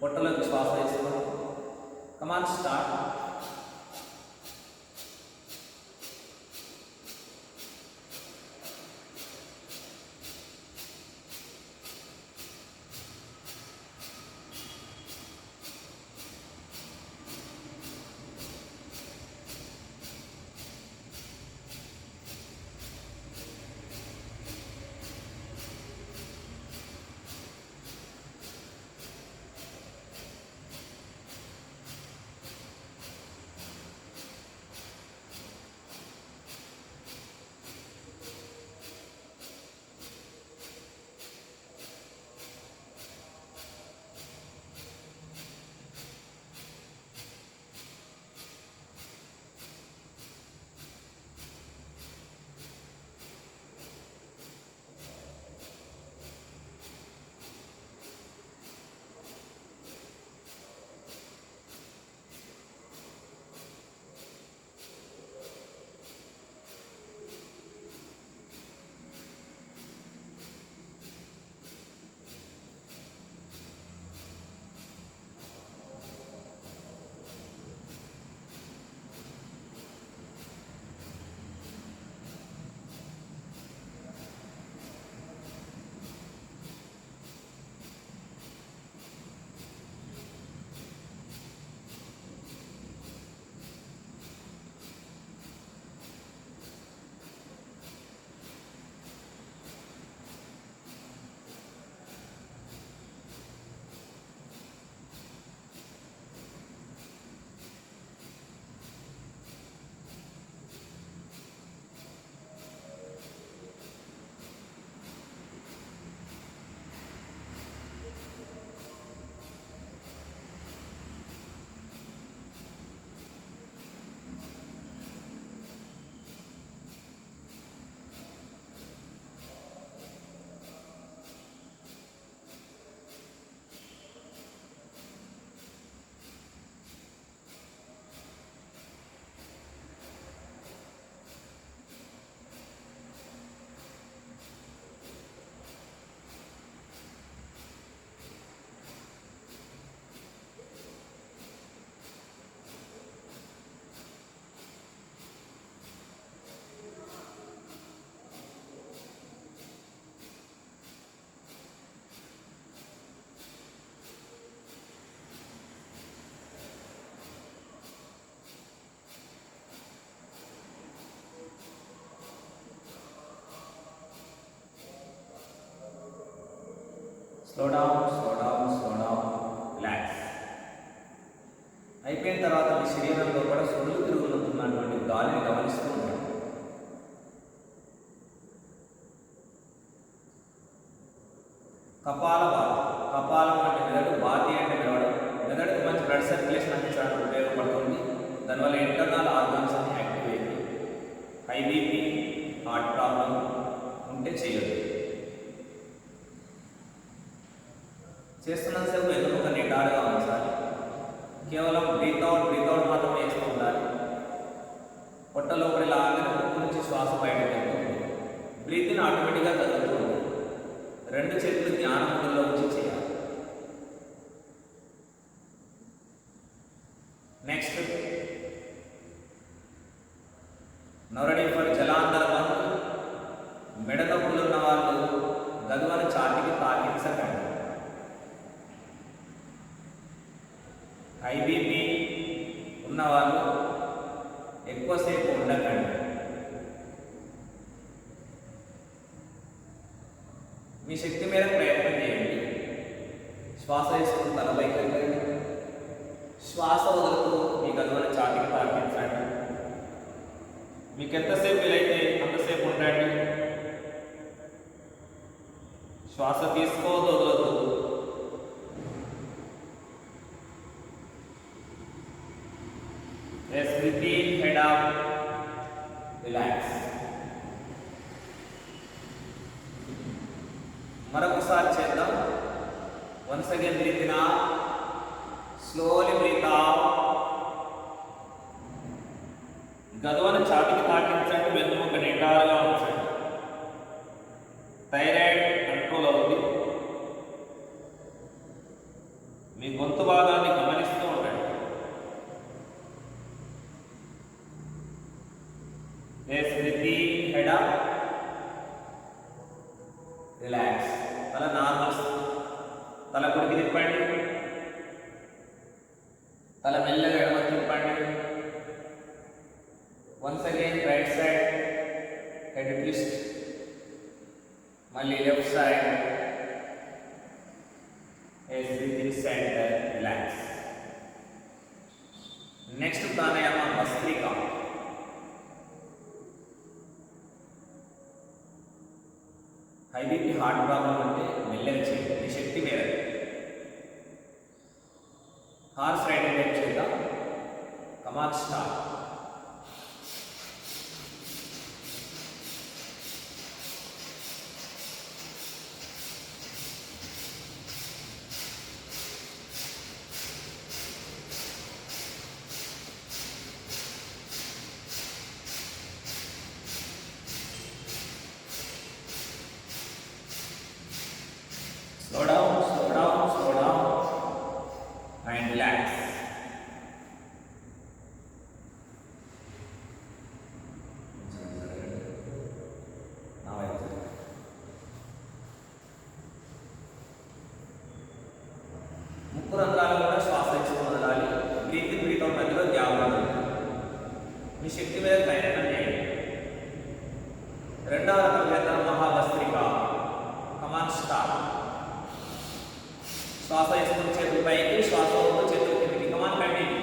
పొట్టలోకి శ్వాస వేసుకోండి. Come on start. Slow down, slow down, slow down, relax. అయిపోయిన తర్వాత మీ శరీరంలో కూడా సుడులు తిరుగుతున్నటువంటి గాలిని గమనిస్తూ ఉంటాం. కపాలభాతి. కపాలం అంటే మెదడు, భాతి అంటే మెదడుకు మంచి బ్లడ్ సర్క్యులేషన్ అందించడానికి ఉపయోగపడుతుంది. దానివల్ల ఇంటర్నల్ ఆర్గాన్స్ అన్ని యాక్టివ్ అయ్యి హై బీపీ, హార్ట్ ప్రాబ్లం ఉంటే చేయదు. చేస్తున్నంతసేపు వెన్నుముక నిటారుగా ఉంచాలి. కేవలం బ్రీత్ అవుట్ మాత్రమే చేస్తూ ఉండాలి. పొట్ట లోపలి లాగానే ముక్కు నుంచి శ్వాస బయటకు వెళ్తుంది. బ్రీతింగ్ ఆటోమేటిక్గా జరుగుతూ ఉంటుంది. రెండు చేతులు జ్ఞానములో ఉంచి చేయాలి. నెక్స్ట్ నొరడి ఫర్ జలాంతర బంధు. మెడ నొప్పులు ఉన్న వాళ్ళు గదువను ఛాతీకి తాకించకండి. హై బీపీ ఉన్నవాళ్ళు మీ శక్తి మేర ప్రయత్నం చేయండి. శ్వాస తీసుకుని తల పైకి వెళ్ళండి. శ్వాస వదులుతూ మీ గదువును చాటికి తాకించండి. మీకు ఎంతసేపు వీలైతే అంతసేపు ఉండండి. శ్వాస తీసుకోవద్దు, వదలొద్దు. Yes, repeat, head up, relax. మరొకసారి చేద్దాం. Once again breathe in, slowly breathe out. గదువును చాటికి తాకించండి. వెన్నుముక నిటారుగా ఉంచండి. థైరాయిడ్ కంట్రోల్ అవుతుంది. మీ గొంతు భాగాన్ని గమనిస్తూ ఉండండి. Head up, relax. తల నార్మల్. తల కుడికి తిప్పండి. తల మెల్లగా ఎడమకి తిప్పండి. Once again right side, head twist. మళ్ళీ left side. Breathe center, relax. Next pranayama Bhastrika. High BP heart problem అంటే మెల్లగా చేయండి. మీ శక్తి మేరకు. హార్స్ రైడింగ్ టైప్ చేద్దాం. Come on start. Slow down, slow down, slow down, and relax. Now I will. ముక్కు రంధ్రాలు కూడా శ్వాస తీసుకుని వదలాలి. బ్రీత్ ఇన్ బ్రీత్ అవుట్ మధ్యలో గ్యాప్ ఉంటుంది. మీ శక్తి మీద ప్రయత్నం చేయండి. రెండవ రకం చేద్దాం మహాభస్త్రిక. Come on start. శ్వాస తీసుకుని చేతులు పైకి, శ్వాస వదులుతూ చేతులు కిందికి. Come on continue.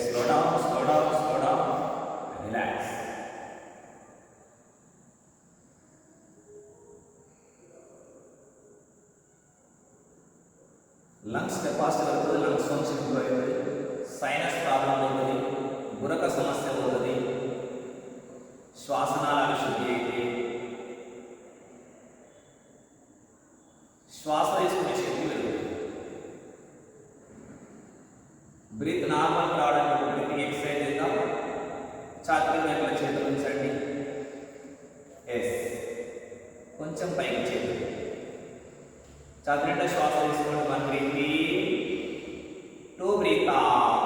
Slow down, slow down, slow down, and relax. Lungs capacity అవుతుంది. లంగ్స్ ఫంక్షన్ ఇంప్రూవ్ అవుతుంది. సైనస్ ప్రాబ్లం అవుతుంది. గురక సమస్య అవుతుంది. శ్వాసనాళాలు శుద్ధి అయితే శ్వాస తీసుకునే శక్తి పెరుగుతుంది. బ్రీత్ నార్మల్ రావడానికి బ్రీతింగ్ ఎక్సర్సైజ్ చేద్దాం. ఛాతీ మీద చేతులు ఉంచండి. కొంచెం పైకి చేయండి. ఛాతీ నిండా శ్వాస తీసుకోండి. 1 breathe in, 2 breathe out,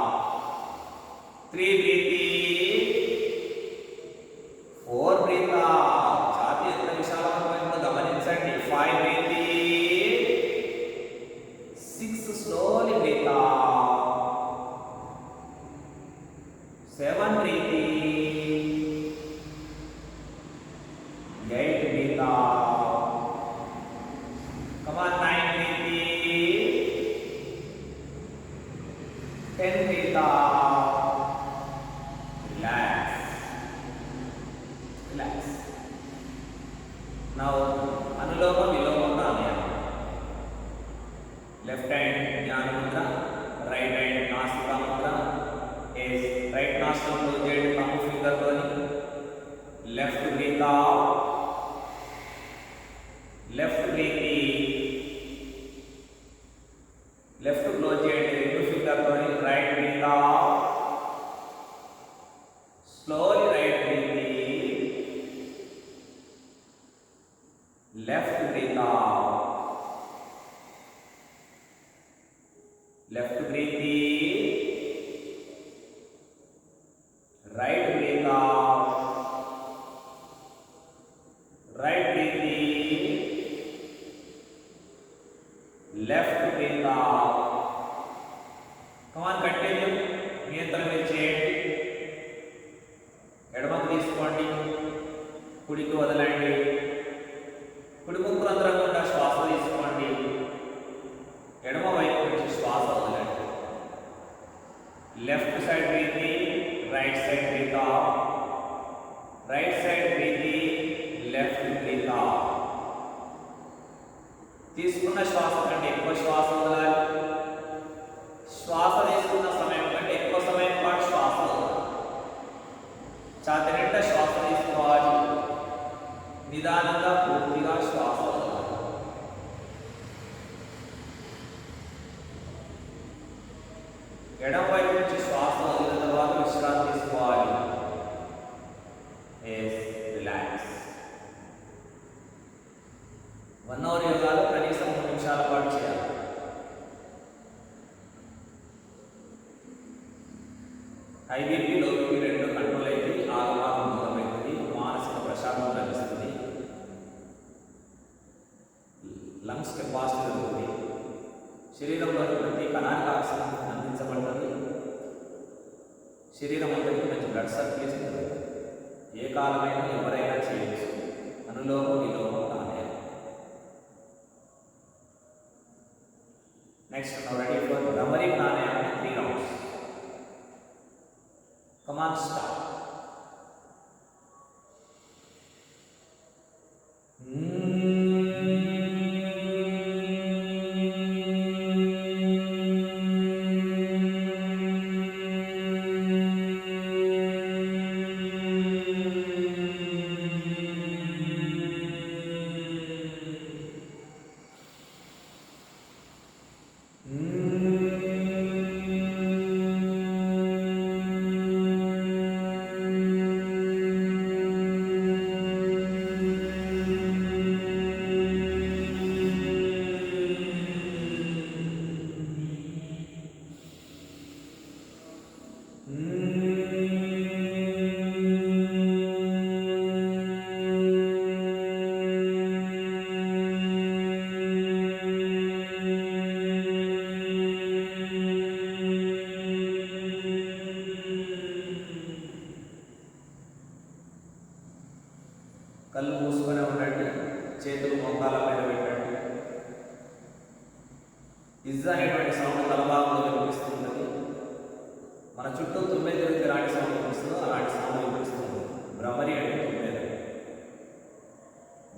3 breathe in, 4 breathe out. ఛాతీ ఎంత విశాలంగా ఉందో గమనించండి. 5 breathe in, 6 slowly breathe out, 7 breathe in, 8 breathe out. Come on, 9 breathe in, 10 breathe out. Relax. Relax. Now, Anuloma Viloma Pranayama. Left hand Jnana Mudra, right hand Nasika Mudra. Is right nostril closed, thumb finger turning. Left breathe out. Left breathe in. Left closed, ring finger turning. Right breathe out. Slowly right breathe in. ఎడమకు తీసుకోండి, కుడికి వదలండి. కుడి ముక్కు రంధ్రం గుండా శ్వాస తీసుకోండి, ఎడమ వైపు నుంచి శ్వాస వదలండి. Left side breathe in, right side breathe out, right side breathe in, left breathe out. తీసుకున్న శ్వాస కంటే ఎక్కువ శ్వాస వదలాలి. శ్వాస తీసుకున్న సమయం కంటే ఎక్కువ సమయం పాటు శ్వాస వదలాలి. ఛాతీ నిండా శ్వాస తీసుకోవాలి, నిదానంగా పూర్తిగా శ్వాస వదలాలి. ఎడమ వైపు నుంచి శ్వాస వదిలిన తర్వాత విశ్రాంతి తీసుకోవాలి. రిలాక్స్. 1 అవర్ యోగాలు కనీసం 3 నిమిషాల పాటు చేయాలి. హై బీపీ, లో బీపీ రెండు కంట్రోల్ అయితే ఆగమాగం దూరమవుతుంది, మానసిక ప్రశాంతత లభిస్తుంది, లంగ్స్ కెపాసిటీ పెరుగుతుంది, శరీరంలోని ప్రతి కణానికి ఆక్సిజన్ అందించబడుతుంది, శరీరం అంతటికి మంచి బ్లడ్ సర్క్యులేషన్ జరుగుతుంది. ఏ కాలమైనా ఎవరైనా చేయవచ్చు. అనులోమం విలోమం ప్రాణాయామం. Next now ready for bhramari ప్రాణాయామం 3 rounds. Come on, start. కళ్ళు మూసుకొని ఉండండి, చేతులు మోకాళ్ళ మీద పెట్టండి. ఇజ్ అనేటువంటి సౌండ్ తలభాగంలో వినిపిస్తుంది. మన చుట్టూ తుమ్మెద తిరిగితే ఎలాంటి సౌండ్ వినిపిస్తుందో అలాంటి సౌండ్ వినిపిస్తుంది. భ్రమరి అంటే తుమ్మెద.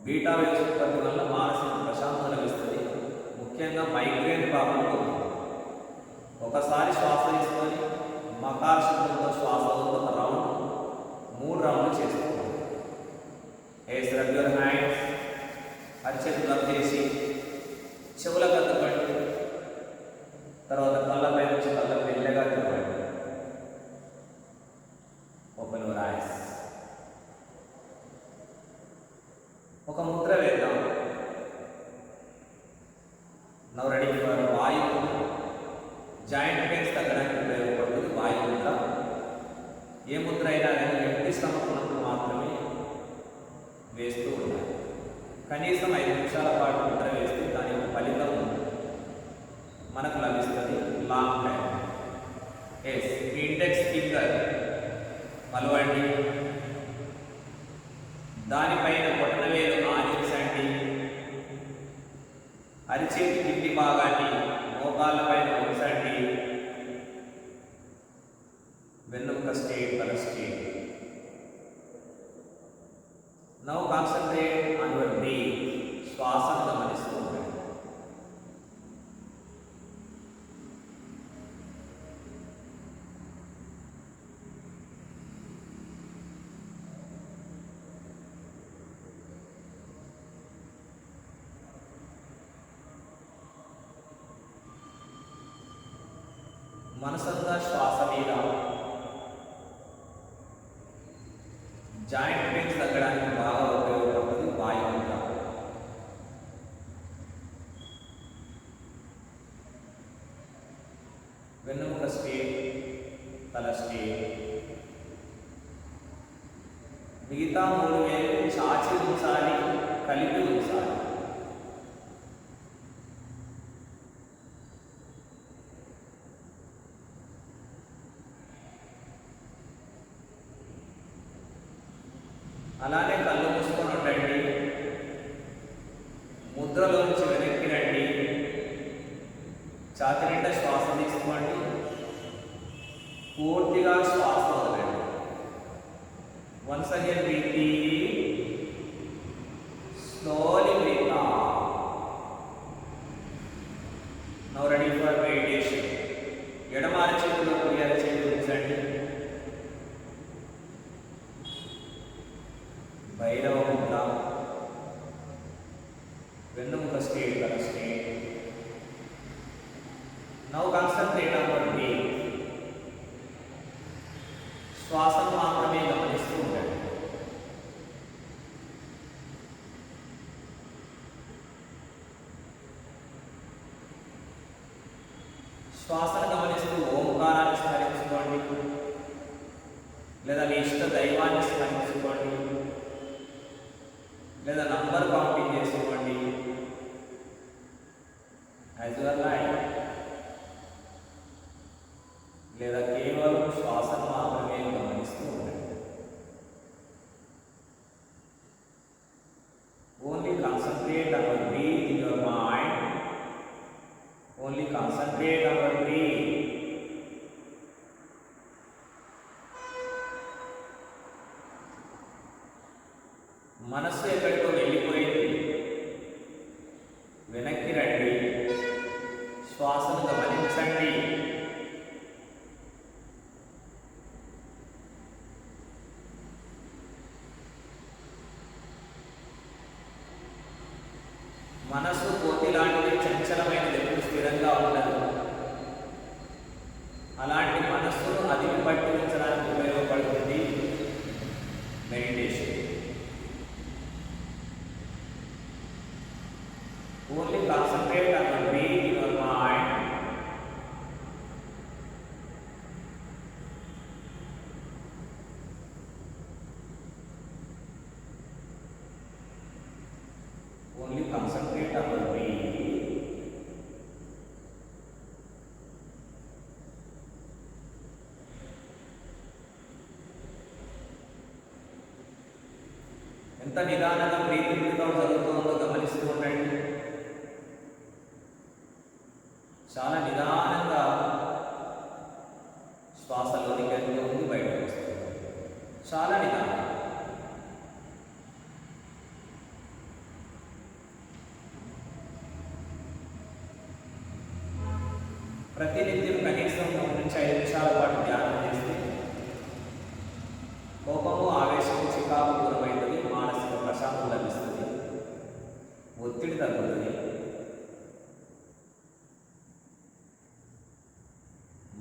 బీటా వేవ్స్ ఉత్పత్తి వల్ల మానసిక ప్రశాంతత లభిస్తుంది. ముఖ్యంగా మైగ్రేన్ ప్రాబ్లం ఒకసారి శ్వాస తీసుకొని మకార శబ్దంతో శ్వాస వదులుతూ ఒక రౌండ్ 3 రౌండ్లు చేసుకోవాలి. రబ్ యువర్ హ్యాండ్స్, అరిచేతులు రబ్ చేసి చెవులకు అద్దుకోండి. తర్వాత కళ్ళపై నుంచి కళ్ళ మెల్లగా తిరగండి. Open your ice. ఒక ముద్ర వేద్దాం. నౌ రెడీ ఫర్ వాయు ముద్ర. జాయింట్ పెయిన్స్ తగ్గడానికి ఉపయోగపడుతుంది వాయు ముద్ర. ఏ ముద్ర అయినా కానీ ఎంటీ స్టమక్ ఉన్నప్పుడు మాత్రమే వేస్తూ ఉండాలి. కనీసం 5 నిమిషాల పాటు ముద్ర వేస్తే దాని యొక్క ఫలితం మనకు లభిస్తుంది లాంగ్ టైం. మీ ఇండెక్స్ ఫింగర్ మలవండి, దానిపైన బొటనవేలు ఆనించండి. అరిచేతి కింది భాగాన్ని మోకాళ్ళ పైన ఉంచండి. వెన్నుముక స్ట్రెయిట్, తల straight. Now concentrate on your breath. శ్వాసను గమనిస్తూ ఉండండి. మనసంతా శ్వాస మీద. జాయింట్ పెయిన్స్ తగ్గడానికి బాగా ఉపయోగపడుతుంది వాయు ముద్ర. వెన్నుముక స్ట్రెయిట్, తల స్ట్రెయిట్. మిగతా 3 వేలు చాచి ఉంచాలి, కలిపి ఉంచాలి. అలానే కళ్ళు మూసుకొని ఉండండి. ముద్రలోంచి వెనక్కి రండి. ఛాతి నిండా శ్వాస తీసుకోండి. పూర్తిగా శ్వాస వదలండి. Once again breathe deep, slowly breathe out. Now ready for meditation. ఎడమ అరచేతిలో కుడి అరచేతి ఉంచండి. భైరవ ముద్ర. వెన్నుముక స్ట్రేట్, తల straight. Now concentrate on your breath. శ్వాసను మాత్రమే గమనిస్తూ ఉండండి. శ్వాసను గమనిస్తూ ఓంకారాన్ని స్మరించుకోండి, లేదా మీ ఇష్ట దైవాన్ని స్మరించుకోండి, లేదా నంబర్ కౌంటింగ్ చేసుకోండి. As your life. లేదా కేవలం శ్వాసను మాత్రమే గమనిస్తూ ఉండండి. Only concentrate on your breath in your mind. Only concentrate on your breath. మనస్సు ఎక్కడికో వెళ్ళిపోయింది. వెనక్కి రండి. శ్వాసను గమనించండి. మనస్సు కోతి లాంటిది, చంచలమైనది, ఎప్పుడు స్థిరంగా ఉండదు. అలాంటి మనస్సును అదుపు పట్టి ఉంచడానికి ఉపయోగపడుతుంది meditation. Only concentrate on your breath in your mind. Only concentrate on your breath. ఎంత నిదానంగా బ్రీతింగ్ వితౌట్ జరుగుతుందో గమనిస్తూ ఉండండి. చాలా నిదానంగా శ్వాసలోనికి వెళ్తుంది, బయటకు వస్తుంది. చాలా నిదానం. ప్రతినిత్యం కనీసం 3 నుంచి 5 నిమిషాల పాటు ధ్యానం చేస్తే కోపము, ఆవేశము, చికాకు దూరమైనది, మానసిక ప్రశాంతత లభిస్తుంది, ఒత్తిడి తగ్గుతుంది,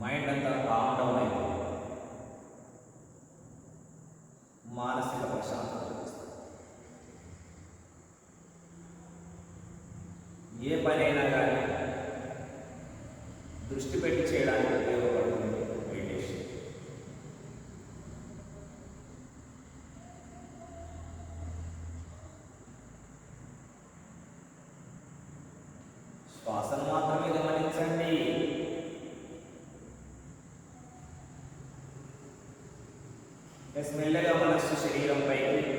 మైండ్ అంతా కామ్ డౌన్ అయిపోతుంది, మానసిక ప్రశాంతత లభిస్తుంది. ఏ పనైనా కానీ దృష్టి పెట్టి చేయడానికి ఉపయోగపడుతుంది మెడిటేషన్. శ్వాసను మాత్రమే గమనించండి. మెల్లగా మనస్సు శరీరంపైకి.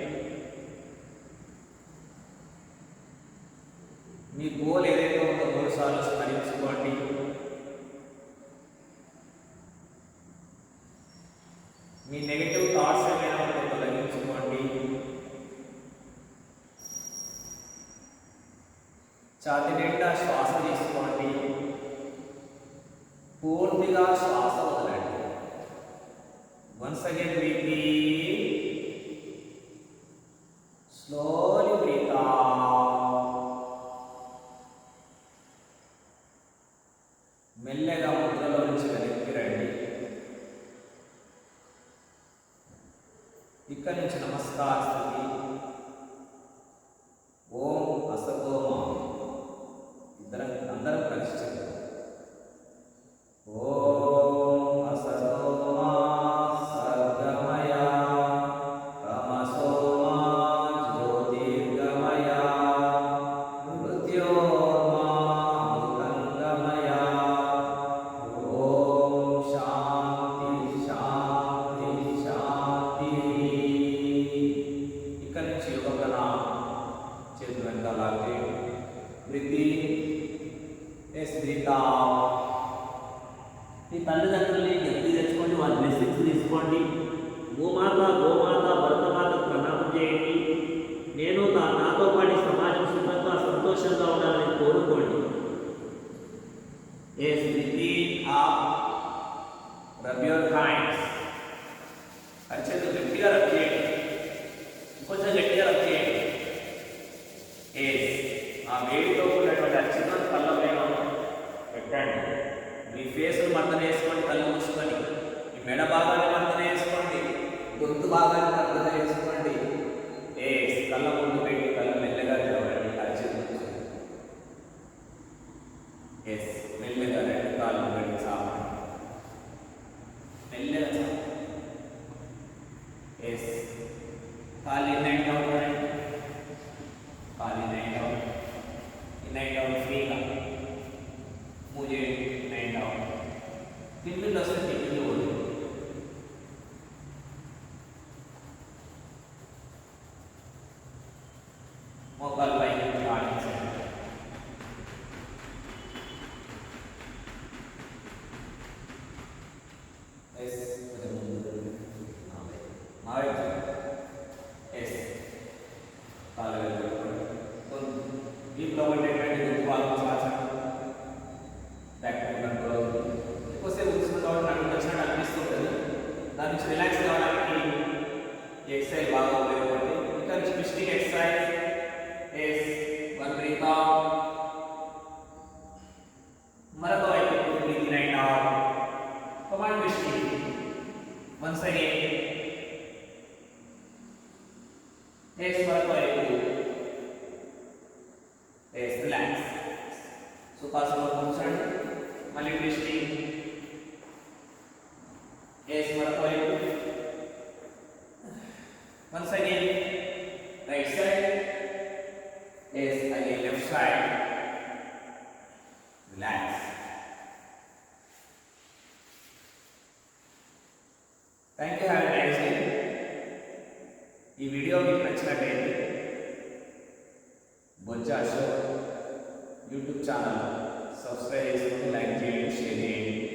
మీ గోల్ ఏదైతే ఉందో 3 సార్లు స్మరించుకోండి. మీ నెగటివ్ థాట్స్ ఏమైనా ఉంటే తొలగించుకోండి. ఛాతి నిండా శ్వాస తీసుకోండి. పూర్తిగా శ్వాస వదలండి. Once again breathe deep, slowly breathe out. మెల్లగా ముద్రలో నుంచి వెనక్కి రండి. ఇక్కడి నుంచి నమస్కార స్థితి. ఓం అసతోమా. అందరం కలిసి చెప్తాం. ఓం అసతోమా సద్గమయ తమసోమా జ్యోతిర్గమయ మృత్యోర్మా మృతంగమయ. ఓం శాంతి శాంతి శాంతి. Yes, breathe out. మీ తల్లిదండ్రుల్ని జ్ఞప్తి తెచ్చుకోండి, వాళ్ళ బ్లెస్సింగ్స్ తీసుకోండి. గోమాత గోమాత భరతమాతకు ప్రణామం చేయండి. నేను నాతో పాటు సమాజం సుఖంగా సంతోషంగా ఉండాలని కోరుకోండి. Yes, breathe out. Rub your hands. అరిచేతులు గట్టిగా రబ్ చేయండి. ఇంకొంచెం గట్టిగా రబ్ చేయండి. Yes, ఆ వేడితో కూడినటువంటి అరిచేతులను కళ్ళ పైన పెట్టండి. మీ ఫేస్ను మర్దన వేసుకోండి, కళ్ళు మూసుకొని. మీ మెడ భాగాన్ని మర్దన వేసుకోండి, గొంతు భాగాన్ని మర్దన వేసుకోండి. Yes, కళ్ళ ముందు పెట్టి కళ్ళు మెల్లగా తెరవండి. అరిచేతులు ఎస్ మెల్లగా రెండు కాళ్ళు పెట్టి సాపండి. మెల్లగా సాపండి. ఎస్ ఖాళీ నైట్ అవుట్ రండి. ఖాళీ నైట్ అవుట్. ఈ నైట్ అవుట్ ఫ్రీగా ముझे నైట్ అవుట్. పిల్లలు వస్తే పిల్లలు పోదు. మోకాలు పైన ఆడించండి. దాని నుంచి రిలాక్స్ కావడానికి ఎక్సర్సైజ్ బాగా ఉపయోగపడుతుంది. ఇంకా twisting exercise. Yes one breathe out. మరొక వైపు breathe in and out. Command twisting. Once again. Yes మరొక వైపు. Yes relax. సుఖాసనంలో కూర్చోండి. మళ్ళీ ట్విస్టింగ్. Yes, మరొక వైపు. Once again, right side. Yes, again left side. Relax. Thank you. Have a nice day. ఈ video మీకు నచ్చినట్లయితే Bojja Ashok YouTube channel subscribe చేసుకోండి, లైక్ చేయండి, షేర్ చేయండి.